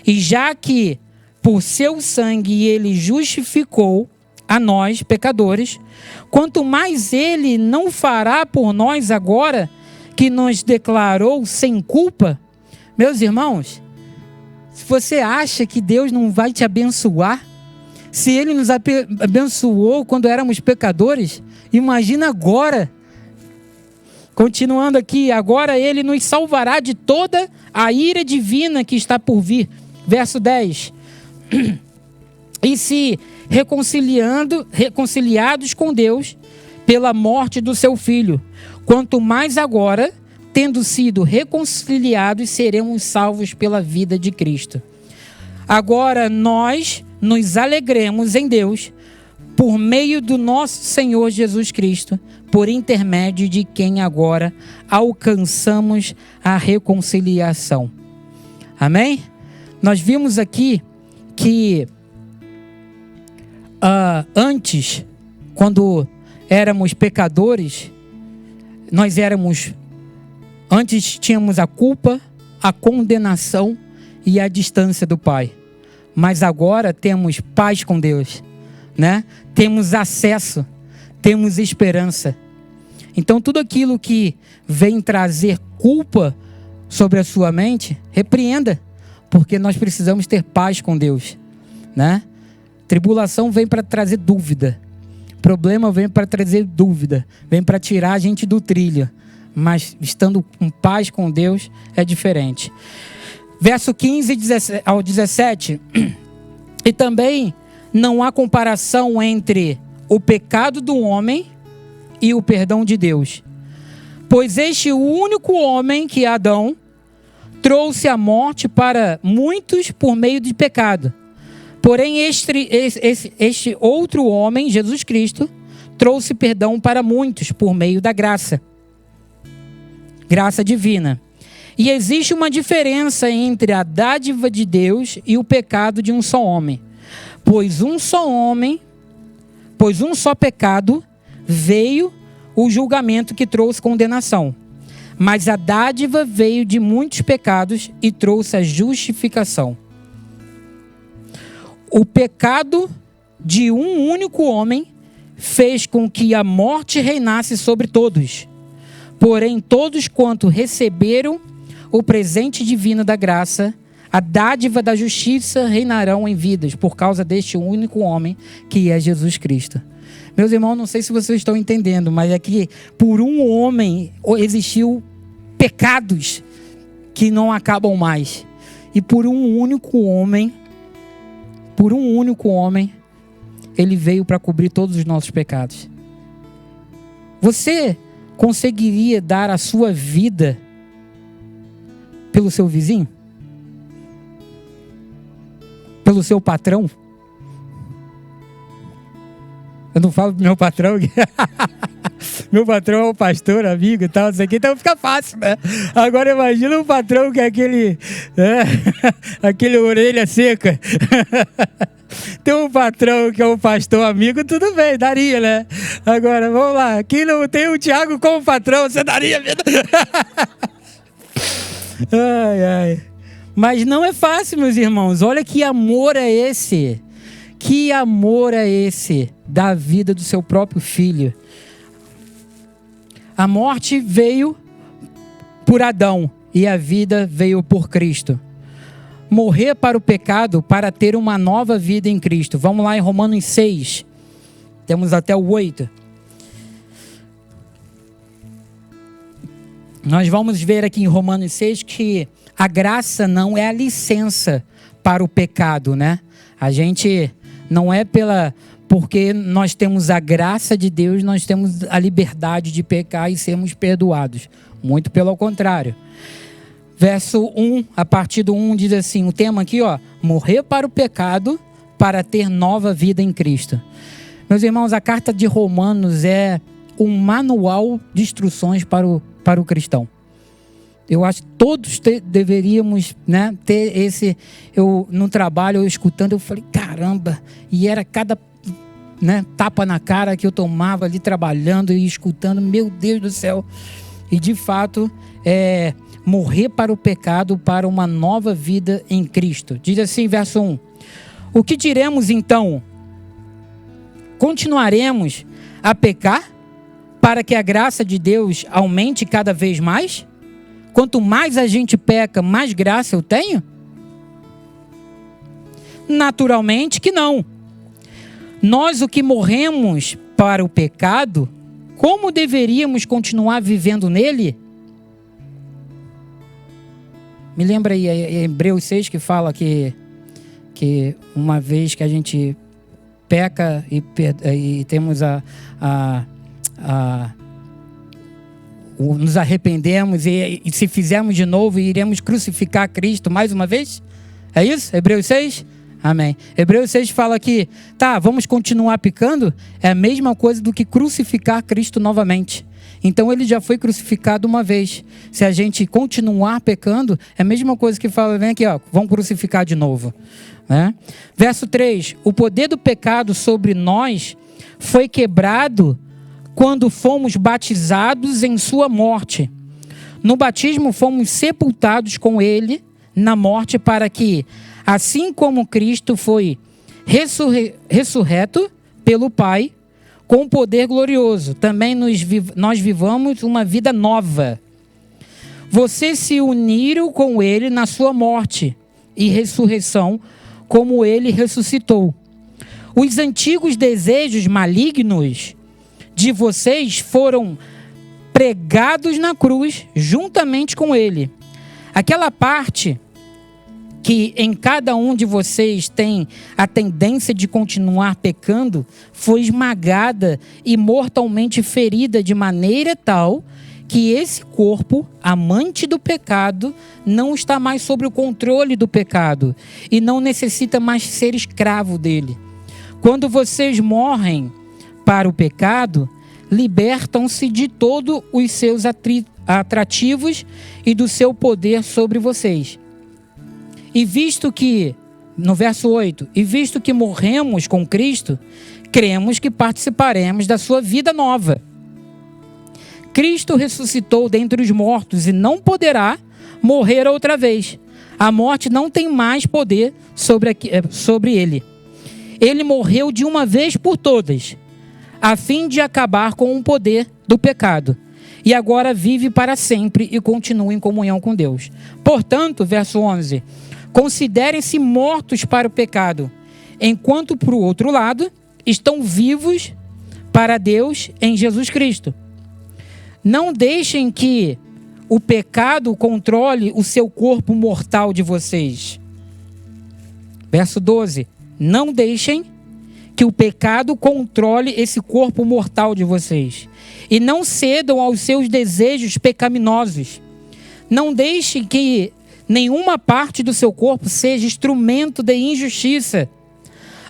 B: E já que por seu sangue ele justificou a nós, pecadores, quanto mais ele não fará por nós agora que nos declarou sem culpa? Meus irmãos, se você acha que Deus não vai te abençoar, se Ele nos abençoou quando éramos pecadores, imagina agora. Continuando aqui, agora Ele nos salvará de toda a ira divina que está por vir. Verso 10. E se reconciliados com Deus pela morte do seu Filho, quanto mais agora, tendo sido reconciliados, seremos salvos pela vida de Cristo. Agora nós nos alegremos em Deus por meio do nosso Senhor Jesus Cristo, por intermédio de quem agora alcançamos a reconciliação. Amém? Nós vimos aqui que antes, quando éramos pecadores, antes tínhamos a culpa, a condenação e a distância do Pai. Mas agora temos paz com Deus, né? Temos acesso, temos esperança. Então tudo aquilo que vem trazer culpa sobre a sua mente, repreenda, porque nós precisamos ter paz com Deus, né? Tribulação vem para trazer dúvida. Problema vem para trazer dúvida, vem para tirar a gente do trilho. Mas estando em paz com Deus é diferente. Verso 15 ao 17. E também não há comparação entre o pecado do homem e o perdão de Deus. Pois este único homem, que é Adão, trouxe a morte para muitos por meio de pecado. Porém, este outro homem, Jesus Cristo, trouxe perdão para muitos por meio da graça divina. E existe uma diferença entre a dádiva de Deus e o pecado de um só homem. Pois um só pecado veio o julgamento que trouxe condenação. Mas a dádiva veio de muitos pecados e trouxe a justificação. O pecado de um único homem fez com que a morte reinasse sobre todos. Porém, todos quanto receberam o presente divino da graça, a dádiva da justiça, reinarão em vidas por causa deste único homem que é Jesus Cristo. Meus irmãos, não sei se vocês estão entendendo, mas é que por um homem existiu pecados que não acabam mais. E por um único homem, ele veio para cobrir todos os nossos pecados. Você conseguiria dar a sua vida pelo seu vizinho? Pelo seu patrão? Eu não falo do meu patrão. Meu patrão é o pastor, amigo e tal, isso aqui, então fica fácil, né? Agora imagina um patrão que é aquele orelha seca. Tem um patrão que é um pastor amigo, tudo bem, daria, né? Agora, vamos lá, aqui não tem o Tiago como patrão, você daria mesmo? Ai. Mas não é fácil, meus irmãos. Olha que amor é esse. Que amor é esse da vida do seu próprio filho. A morte veio por Adão e a vida veio por Cristo. morrer para o pecado para ter uma nova vida em Cristo. Vamos lá em Romanos 6. Temos até o 8. Nós vamos ver aqui em Romanos 6 que a graça não é a licença para o pecado, né? A gente não é porque nós temos a graça de Deus, nós temos a liberdade de pecar e sermos perdoados. Muito pelo contrário. Verso 1, a partir do 1 diz assim, o tema aqui, morrer para o pecado para ter nova vida em Cristo. Meus irmãos, a carta de Romanos é um manual de instruções para o cristão. Eu acho que todos deveríamos, né, ter esse... no trabalho, eu escutando, eu falei, caramba, e era cada, né, tapa na cara que eu tomava ali trabalhando e escutando, meu Deus do céu. E de fato, morrer para o pecado para uma nova vida em Cristo. Diz assim, verso 1. O que diremos então? Continuaremos a pecar para que a graça de Deus aumente cada vez mais? Quanto mais a gente peca, mais graça eu tenho? Naturalmente que não. Nós, o que morremos para o pecado, como deveríamos continuar vivendo nele? Me lembra aí, Hebreus 6, que fala que uma vez que a gente peca e temos nos arrependemos e se fizermos de novo, iremos crucificar Cristo mais uma vez? É isso? Hebreus 6? Amém. Hebreus 6 fala que, vamos continuar pecando? É a mesma coisa do que crucificar Cristo novamente. Então ele já foi crucificado uma vez. Se a gente continuar pecando, é a mesma coisa que fala, vem aqui, vamos crucificar de novo. Né? Verso 3, o poder do pecado sobre nós foi quebrado quando fomos batizados em sua morte. No batismo fomos sepultados com ele na morte para que, assim como Cristo foi ressurreto pelo Pai, com poder glorioso, também nós vivamos uma vida nova. Vocês se uniram com ele na sua morte e ressurreição, como ele ressuscitou. Os antigos desejos malignos de vocês foram pregados na cruz juntamente com ele. Aquela parte que em cada um de vocês tem a tendência de continuar pecando, foi esmagada e mortalmente ferida de maneira tal que esse corpo, amante do pecado, não está mais sob o controle do pecado e não necessita mais ser escravo dele. Quando vocês morrem para o pecado, libertam-se de todos os seus atrativos e do seu poder sobre vocês. E visto que, no verso 8, e visto que morremos com Cristo, cremos que participaremos da sua vida nova. Cristo ressuscitou dentre os mortos e não poderá morrer outra vez. A morte não tem mais poder sobre ele. Ele morreu de uma vez por todas, a fim de acabar com o poder do pecado. E agora vive para sempre e continua em comunhão com Deus. Portanto, verso 11, considerem-se mortos para o pecado, enquanto, por outro lado, estão vivos para Deus em Jesus Cristo. Não deixem que o pecado controle o seu corpo mortal de vocês. Verso 12. Não deixem que o pecado controle esse corpo mortal de vocês. E não cedam aos seus desejos pecaminosos. Não deixem que nenhuma parte do seu corpo seja instrumento de injustiça.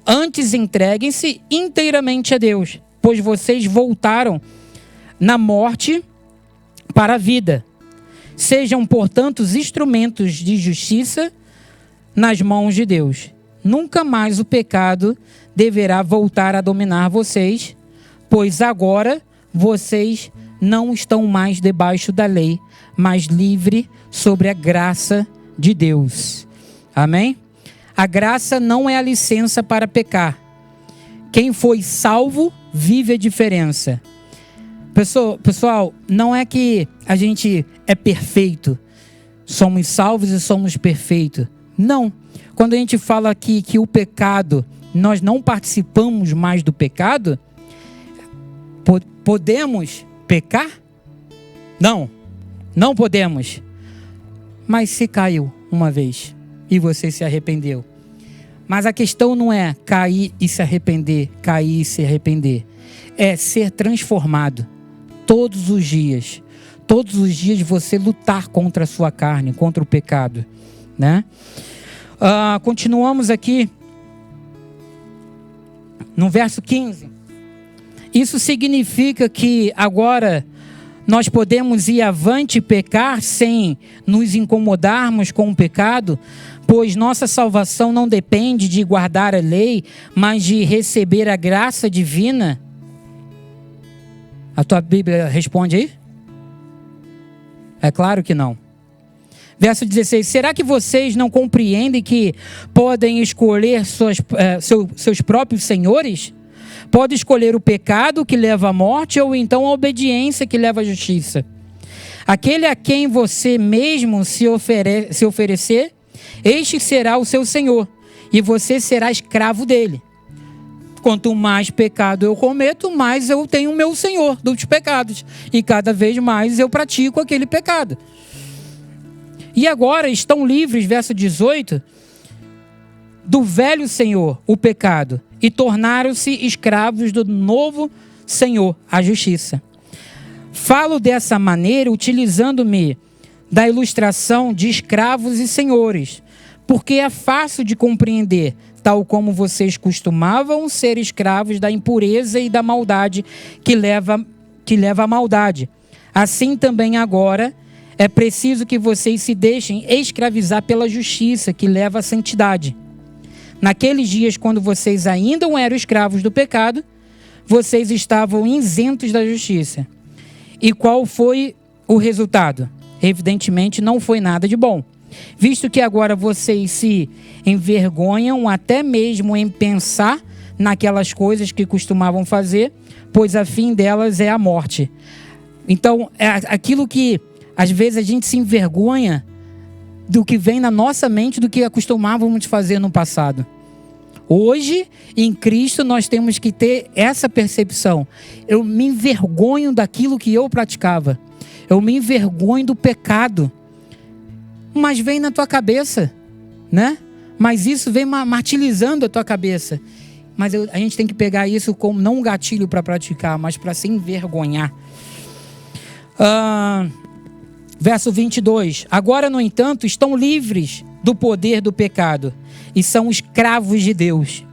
B: Antes, entreguem-se inteiramente a Deus, pois vocês voltaram na morte para a vida. Sejam, portanto, os instrumentos de justiça nas mãos de Deus. Nunca mais o pecado deverá voltar a dominar vocês, pois agora vocês não estão mais debaixo da lei, mas livre sobre a graça de Deus. Amém? A graça não é a licença para pecar. Quem foi salvo vive a diferença. Pessoal, não é que a gente é perfeito. Somos salvos e somos perfeitos. Não. Quando a gente fala aqui que o pecado, nós não participamos mais do pecado, podemos pecar? Não, não podemos. Mas se caiu uma vez e você se arrependeu. Mas a questão não é cair e se arrepender, cair e se arrepender. É ser transformado todos os dias. Todos os dias você lutar contra a sua carne, contra o pecado, né? Continuamos aqui no verso 15. Isso significa que agora nós podemos ir avante e pecar sem nos incomodarmos com o pecado, pois nossa salvação não depende de guardar a lei, mas de receber a graça divina. A tua Bíblia responde aí? É claro que não. Verso 16, será que vocês não compreendem que podem escolher seus próprios senhores? Pode escolher o pecado que leva à morte ou então a obediência que leva à justiça. Aquele a quem você mesmo se oferecer, este será o seu senhor e você será escravo dele. Quanto mais pecado eu cometo, mais eu tenho o meu senhor dos pecados. E cada vez mais eu pratico aquele pecado. E agora estão livres, verso 18, do velho senhor, o pecado, e tornaram-se escravos do novo senhor, a justiça. Falo dessa maneira utilizando-me da ilustração de escravos e senhores, porque é fácil de compreender, tal como vocês costumavam ser escravos da impureza e da maldade que leva à maldade. Assim também agora é preciso que vocês se deixem escravizar pela justiça que leva à santidade. Naqueles dias, quando vocês ainda eram escravos do pecado, vocês estavam isentos da justiça. E qual foi o resultado? Evidentemente, não foi nada de bom, visto que agora vocês se envergonham até mesmo em pensar naquelas coisas que costumavam fazer, pois a fim delas é a morte. Então, é aquilo que às vezes a gente se envergonha do que vem na nossa mente, do que costumávamos fazer no passado. Hoje, em Cristo, nós temos que ter essa percepção. Eu me envergonho daquilo que eu praticava. Eu me envergonho do pecado. Mas vem na tua cabeça, né? Mas isso vem martirizando a tua cabeça. Mas a gente tem que pegar isso como não um gatilho para praticar, mas para se envergonhar. Verso 22. Agora, no entanto, estão livres do poder do pecado e são escravos de Deus.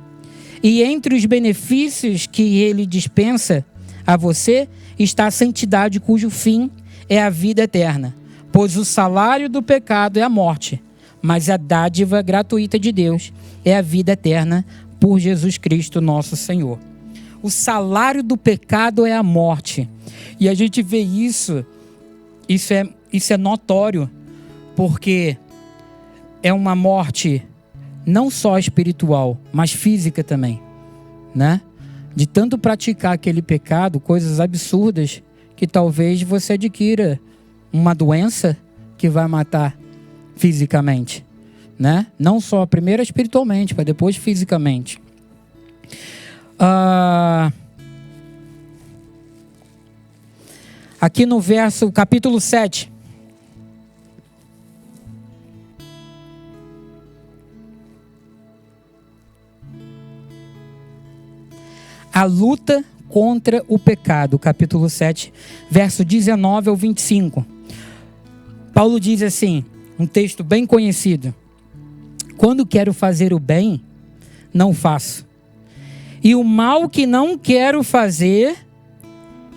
B: E entre os benefícios que ele dispensa a você está a santidade, cujo fim é a vida eterna. Pois o salário do pecado é a morte, mas a dádiva gratuita de Deus é a vida eterna por Jesus Cristo, nosso Senhor. O salário do pecado é a morte. E a gente vê isso é notório, porque é uma morte não só espiritual, mas física também, né? De tanto praticar aquele pecado, coisas absurdas, que talvez você adquira uma doença que vai matar fisicamente, né? Não só primeiro espiritualmente, mas depois fisicamente. Aqui no capítulo 7. A luta contra o pecado, capítulo 7, verso 19 ao 25. Paulo diz assim, um texto bem conhecido: quando quero fazer o bem, não faço. E o mal que não quero fazer,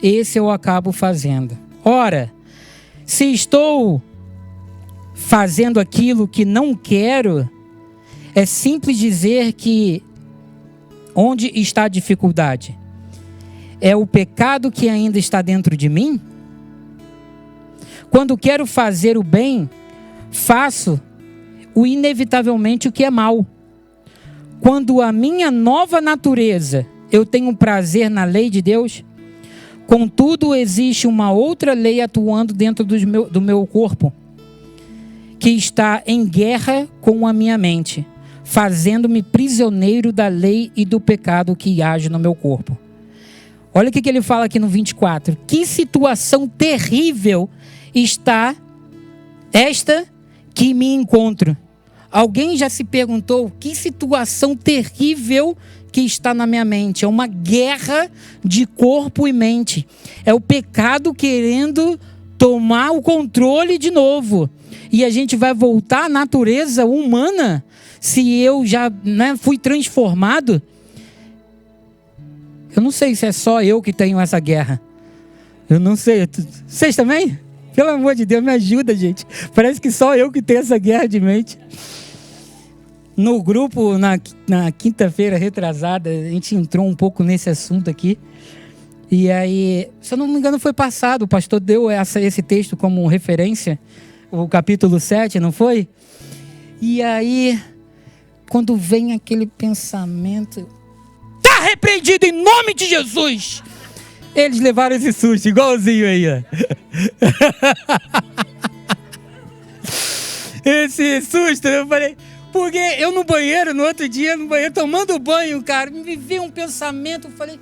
B: esse eu acabo fazendo. Ora, se estou fazendo aquilo que não quero, é simples dizer que onde está a dificuldade? É o pecado que ainda está dentro de mim? Quando quero fazer o bem, faço inevitavelmente o que é mal. Quando a minha nova natureza, eu tenho prazer na lei de Deus, contudo existe uma outra lei atuando dentro do meu corpo, que está em guerra com a minha mente, fazendo-me prisioneiro da lei e do pecado que age no meu corpo. Olha o que ele fala aqui no 24. Que situação terrível está esta que me encontro. Alguém já se perguntou que situação terrível que está na minha mente? É uma guerra de corpo e mente. É o pecado querendo tomar o controle de novo. E a gente vai voltar à natureza humana se eu já fui transformado. Eu não sei se é só eu que tenho essa guerra. Eu não sei. Vocês também? Pelo amor de Deus, me ajuda, gente. Parece que só eu que tenho essa guerra de mente. No grupo, na quinta-feira retrasada, a gente entrou um pouco nesse assunto aqui. E aí, se eu não me engano, foi passado. O pastor deu esse texto como referência. O capítulo 7, não foi? E aí, quando vem aquele pensamento... Está repreendido em nome de Jesus! Eles levaram esse susto, igualzinho aí, ó. Esse susto, eu falei... Porque eu no banheiro, no outro dia, tomando banho, cara, me veio um pensamento, eu falei...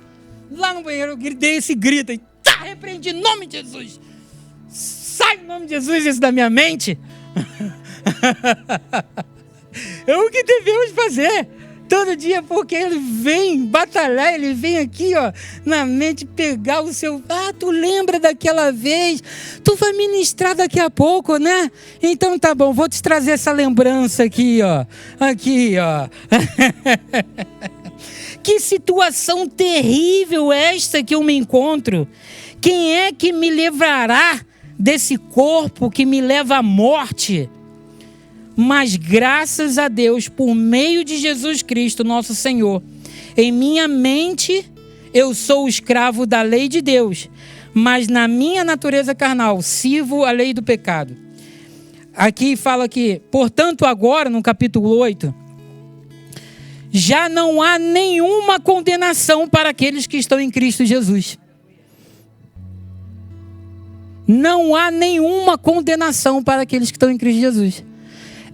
B: Lá no banheiro, eu dei esse grito, está repreendido em nome de Jesus! Sai em nome de Jesus isso da minha mente! É o que devemos fazer todo dia, porque ele vem batalhar, ele vem aqui, ó, na mente pegar o seu... tu lembra daquela vez? Tu vai ministrar daqui a pouco, né? Então tá bom, vou te trazer essa lembrança aqui, ó. Aqui, ó. Que situação terrível esta que eu me encontro. Quem é que me livrará desse corpo que me leva à morte? Mas graças a Deus, por meio de Jesus Cristo, nosso Senhor, em minha mente eu sou escravo da lei de Deus, mas na minha natureza carnal sirvo a lei do pecado. Aqui fala que, portanto, agora, no capítulo 8, já não há nenhuma condenação para aqueles que estão em Cristo Jesus. Não há nenhuma condenação para aqueles que estão em Cristo Jesus.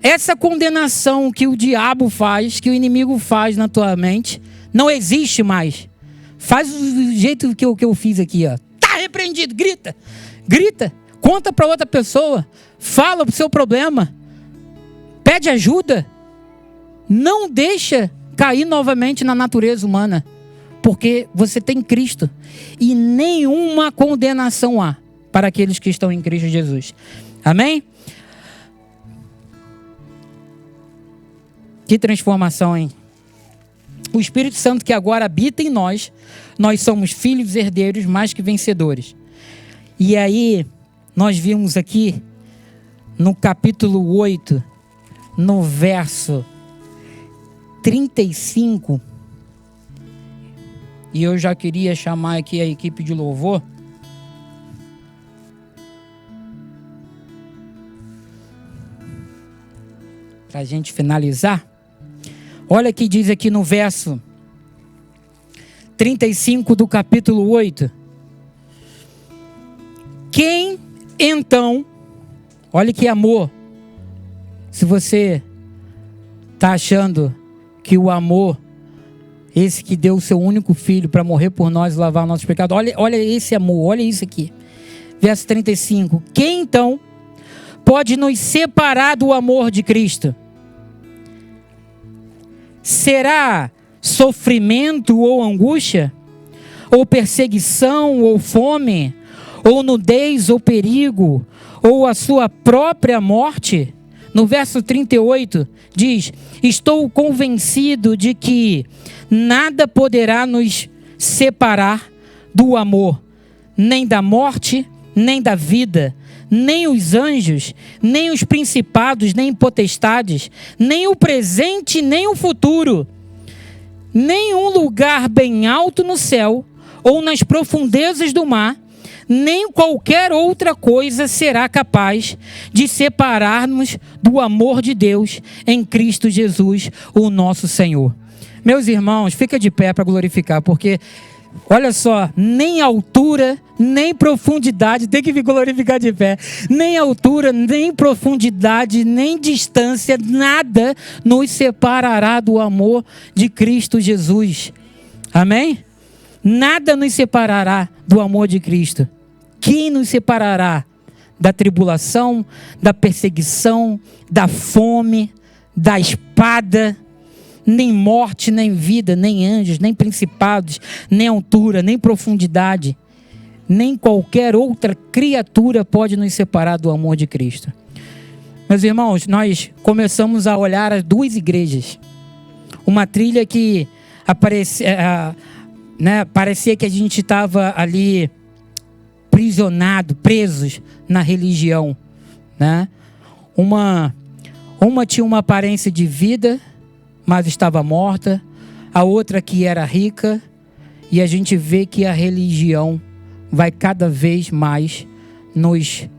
B: Essa condenação que o diabo faz, que o inimigo faz na tua mente, não existe mais. Faz do jeito que eu fiz aqui, ó. Tá repreendido, grita. Grita, conta para outra pessoa, fala o seu problema, pede ajuda. Não deixa cair novamente na natureza humana, porque você tem Cristo e nenhuma condenação há para aqueles que estão em Cristo Jesus. Amém? Que transformação, hein? O Espírito Santo que agora habita em nós, nós somos filhos herdeiros mais que vencedores. E aí, nós vimos aqui no capítulo 8, no verso 35, e eu já queria chamar aqui a equipe de louvor. Para a gente finalizar. Olha o que diz aqui no verso 35 do capítulo 8. Quem então, olha que amor, se você está achando que o amor, esse que deu o seu único filho para morrer por nós e lavar nossos pecados, olha esse amor, olha isso aqui. Verso 35. Quem então pode nos separar do amor de Cristo? Será sofrimento ou angústia? Ou perseguição ou fome? Ou nudez ou perigo? Ou a sua própria morte? No verso 38 diz: estou convencido de que nada poderá nos separar do amor, nem da morte, nem da vida, nem os anjos, nem os principados, nem potestades, nem o presente, nem o futuro, nem um lugar bem alto no céu, ou nas profundezas do mar, nem qualquer outra coisa será capaz de separar-nos do amor de Deus em Cristo Jesus, o nosso Senhor. Meus irmãos, fica de pé para glorificar, porque Olha só, nem altura, nem profundidade, tem que glorificar de pé. Nem altura, nem profundidade, nem distância, nada nos separará do amor de Cristo Jesus. Amém? Nada nos separará do amor de Cristo. Quem nos separará da tribulação, da perseguição, da fome, da espada? Nem morte, nem vida, nem anjos, nem principados, nem altura, nem profundidade, nem qualquer outra criatura pode nos separar do amor de Cristo. Meus irmãos, nós começamos a olhar as duas igrejas. Uma trilha que parecia que a gente estava ali presos na religião, né? Uma tinha uma aparência de vida, mas estava morta. A outra que era rica. E a gente vê que a religião vai cada vez mais nos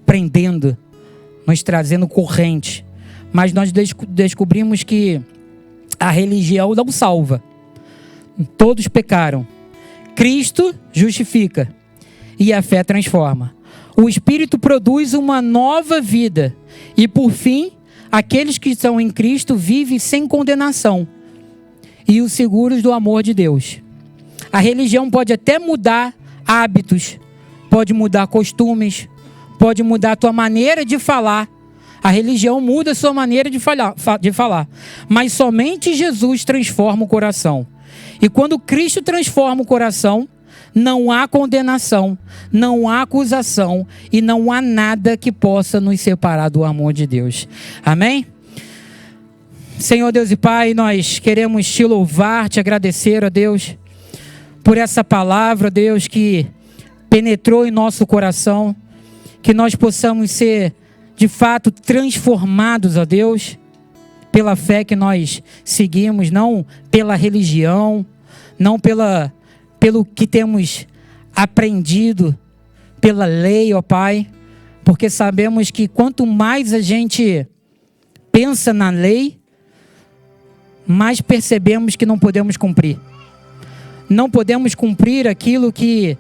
B: prendendo, nos trazendo corrente. Mas nós descobrimos que a religião não salva. Todos pecaram. Cristo justifica e a fé transforma. O Espírito produz uma nova vida. E por fim, aqueles que estão em Cristo vivem sem condenação e os seguros do amor de Deus. A religião pode até mudar hábitos, pode mudar costumes, pode mudar a tua maneira de falar. A religião muda a sua maneira de falar. Mas somente Jesus transforma o coração. E quando Cristo transforma o coração, não há condenação, não há acusação e não há nada que possa nos separar do amor de Deus. Amém? Senhor Deus e Pai, nós queremos te louvar, te agradecer, ó Deus, por essa palavra, Deus, que penetrou em nosso coração, que nós possamos ser, de fato, transformados, ó Deus, pela fé que nós seguimos, não pela religião, não pelo que temos aprendido, pela lei, ó Pai, porque sabemos que quanto mais a gente pensa na lei, mais percebemos que não podemos cumprir. Não podemos cumprir aquilo que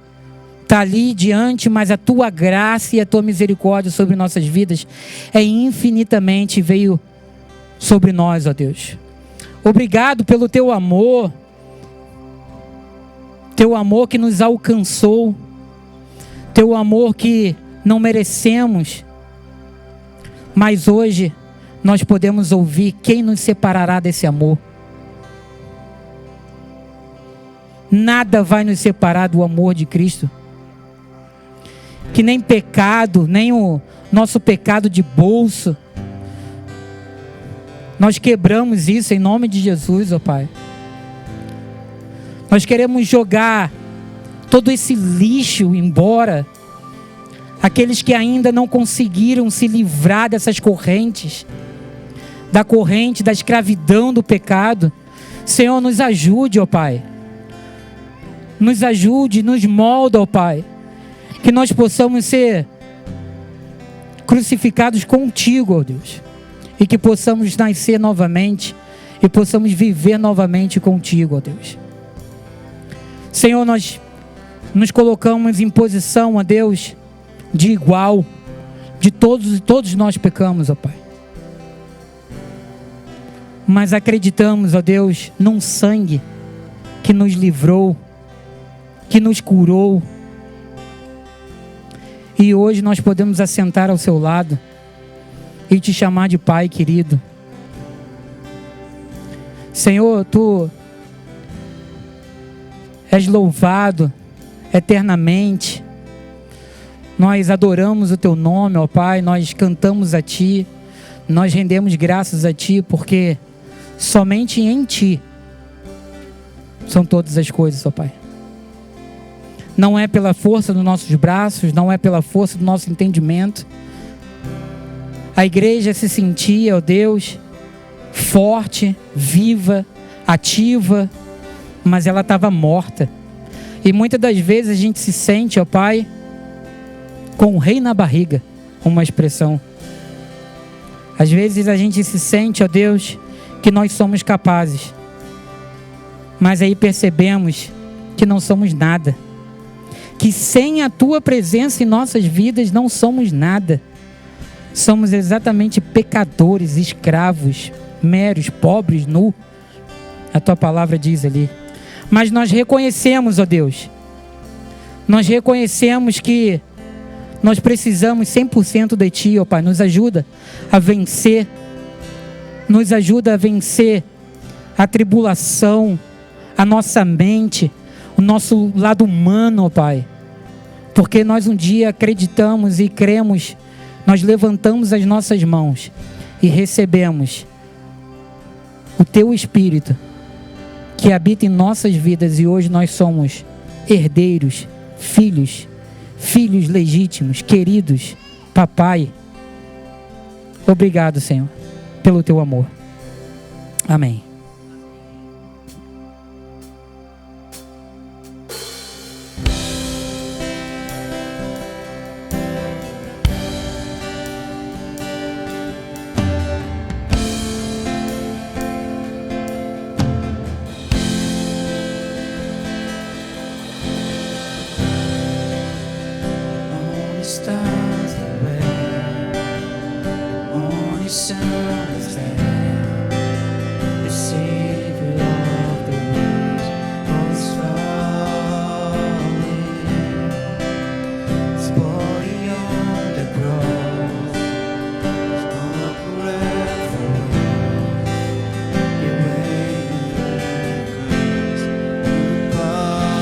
B: está ali diante, mas a Tua graça e a Tua misericórdia sobre nossas vidas infinitamente veio sobre nós, ó Deus. Obrigado pelo Teu amor que nos alcançou, Teu amor que não merecemos, mas hoje nós podemos ouvir: quem nos separará desse amor? Nada vai nos separar do amor de Cristo. Que nem pecado, nem o nosso pecado de bolso. Nós quebramos isso em nome de Jesus, ó Pai. Nós queremos jogar todo esse lixo embora. Aqueles que ainda não conseguiram se livrar dessas correntes, da corrente da escravidão do pecado. Senhor, nos ajude, ó Pai. Nos ajude, nos molda, ó Pai. Que nós possamos ser crucificados contigo, ó Deus. E que possamos nascer novamente e possamos viver novamente contigo, ó Deus. Senhor, nós nos colocamos em posição, ó Deus, de igual, de todos nós pecamos, ó Pai. Mas acreditamos, ó Deus, num sangue que nos livrou, que nos curou. E hoje nós podemos assentar ao seu lado e te chamar de Pai querido. Senhor, Tu és louvado eternamente. Nós adoramos o Teu nome, ó Pai. Nós cantamos a Ti. Nós rendemos graças a Ti, porque somente em Ti são todas as coisas, ó Pai. Não é pela força dos nossos braços, não é pela força do nosso entendimento. A igreja se sentia, ó Deus, forte, viva, ativa, mas ela estava morta. E muitas das vezes a gente se sente, ó Pai, com o rei na barriga, uma expressão. Às vezes a gente se sente, ó Deus, que nós somos capazes. Mas aí percebemos que não somos nada. Que sem a tua presença em nossas vidas não somos nada. Somos exatamente pecadores, escravos, meros, pobres, nu. A tua palavra diz ali. Mas nós reconhecemos, ó Deus, nós reconhecemos que nós precisamos 100% de Ti, ó Pai. Nos ajuda a vencer, nos ajuda a vencer a tribulação, a nossa mente, o nosso lado humano, ó Pai. Porque nós um dia acreditamos e cremos, nós levantamos as nossas mãos e recebemos o Teu Espírito que habita em nossas vidas, e hoje nós somos herdeiros, filhos legítimos, queridos, papai. Obrigado, Senhor, pelo Teu amor. Amém.
A: Stars away, only sounds there. The Savior of the world was falling. His body on the cross was not forever. You weighed records, you bought.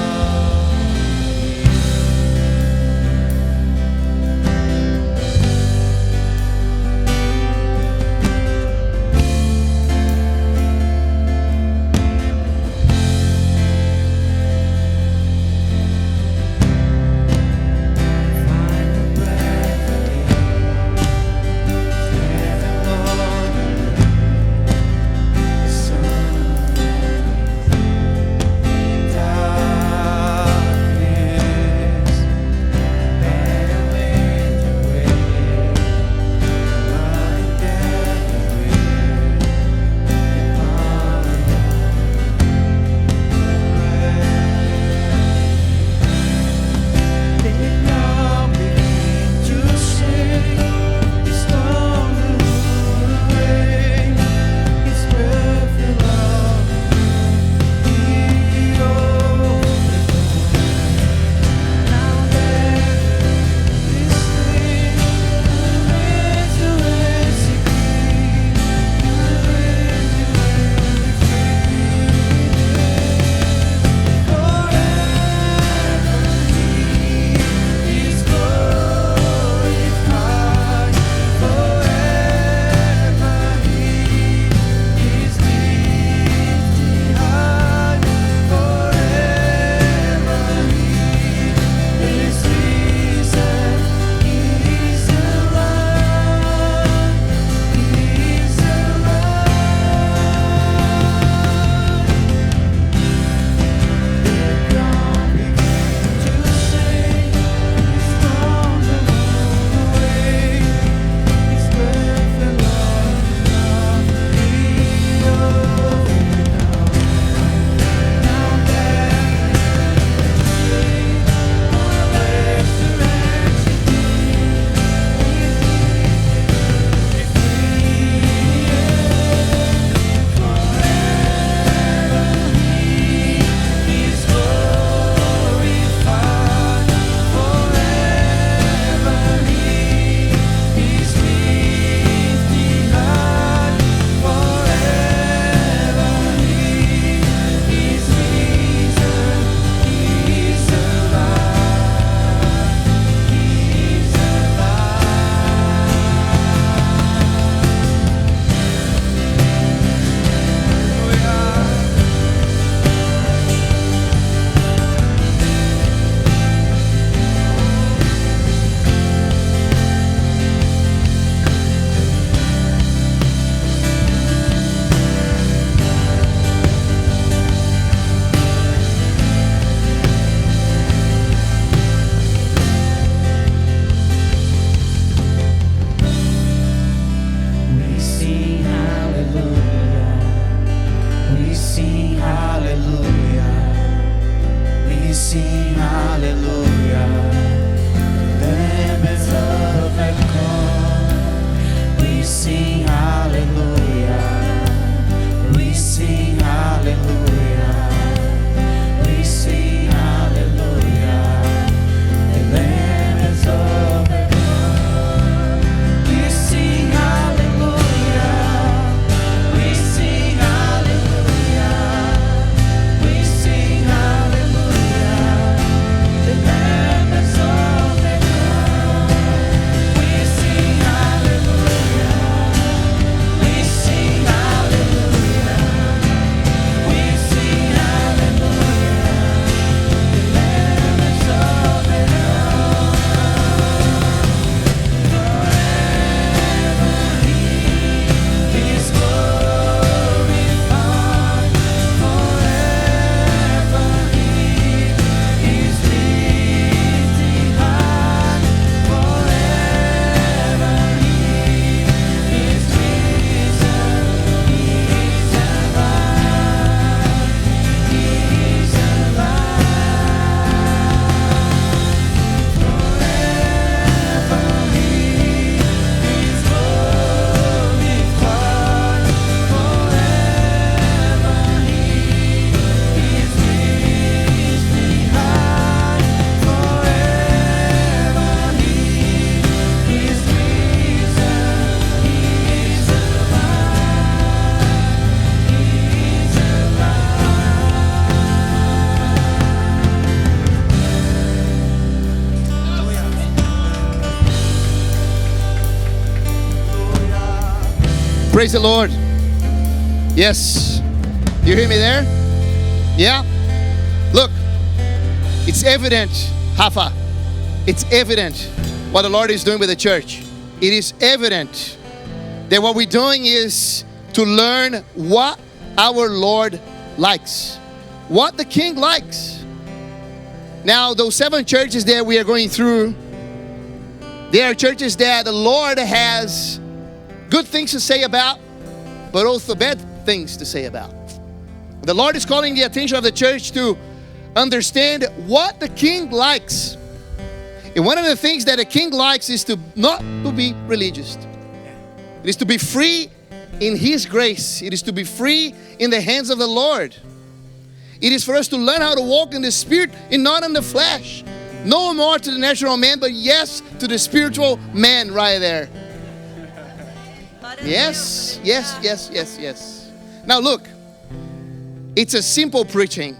C: Praise the Lord. Yes. You hear me there? Yeah? Look, it's evident, Hafa. It's evident what the Lord is doing with the church. It is evident that what we're doing is to learn what our Lord likes, what the King likes. Now, those 7 churches that we are going through, they are churches that the Lord has good things to say about, but also bad things to say about. The Lord is calling the attention of the church to understand what the King likes. And one of the things that a king likes is to not to be religious. It is to be free in His grace. It is to be free in the hands of the Lord. It is for us to learn how to walk in the Spirit and not in the flesh. No more to the natural man, but yes to the spiritual man right there. Yes, yes, yes, yes, yes. Now look, it's a simple preaching,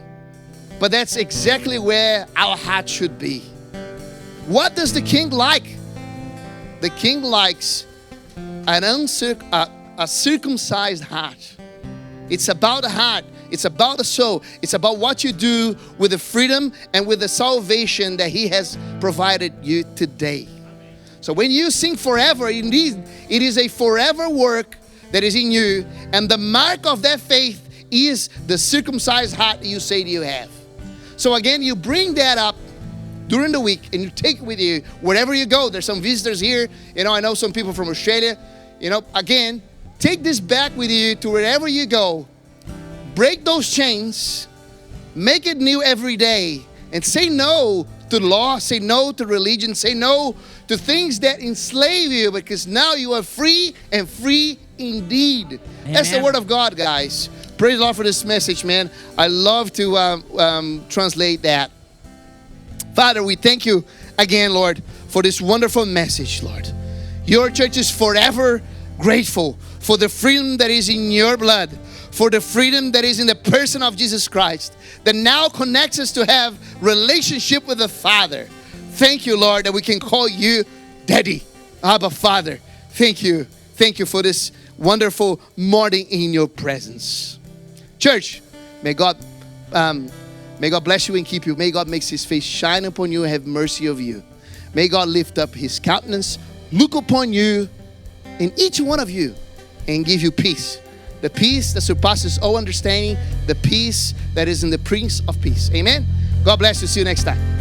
C: but that's exactly where our heart should be. What does the King like? The King likes a circumcised heart. It's about the heart. It's about the soul. It's about what you do with the freedom and with the salvation that He has provided you today. So when you sing forever, indeed, it is a forever work that is in you. And the mark of that faith is the circumcised heart that you say that you have. So again, you bring that up during the week and you take it with you wherever you go. There's some visitors here. I know some people from Australia. Again, take this back with you to wherever you go. Break those chains. Make it new every day. And say no to law. Say no to religion. Say no to things that enslave you, because now you are free and free indeed. Amen. That's the word of God, guys. Praise the Lord for this message, man. I love to translate that. Father, we thank you again, Lord, for this wonderful message, Lord. Your church is forever grateful for the freedom that is in your blood, for the freedom that is in the person of Jesus Christ, that now connects us to have relationship with the Father. Thank you, Lord, that we can call you Daddy, Abba, Father. Thank you. Thank you for this wonderful morning in your presence. Church, may God bless you and keep you. May God make His face shine upon you and have mercy of you. May God lift up His countenance, look upon you and each one of you, and give you peace. The peace that surpasses all understanding, the peace that is in the Prince of Peace. Amen. God bless you. See you next time.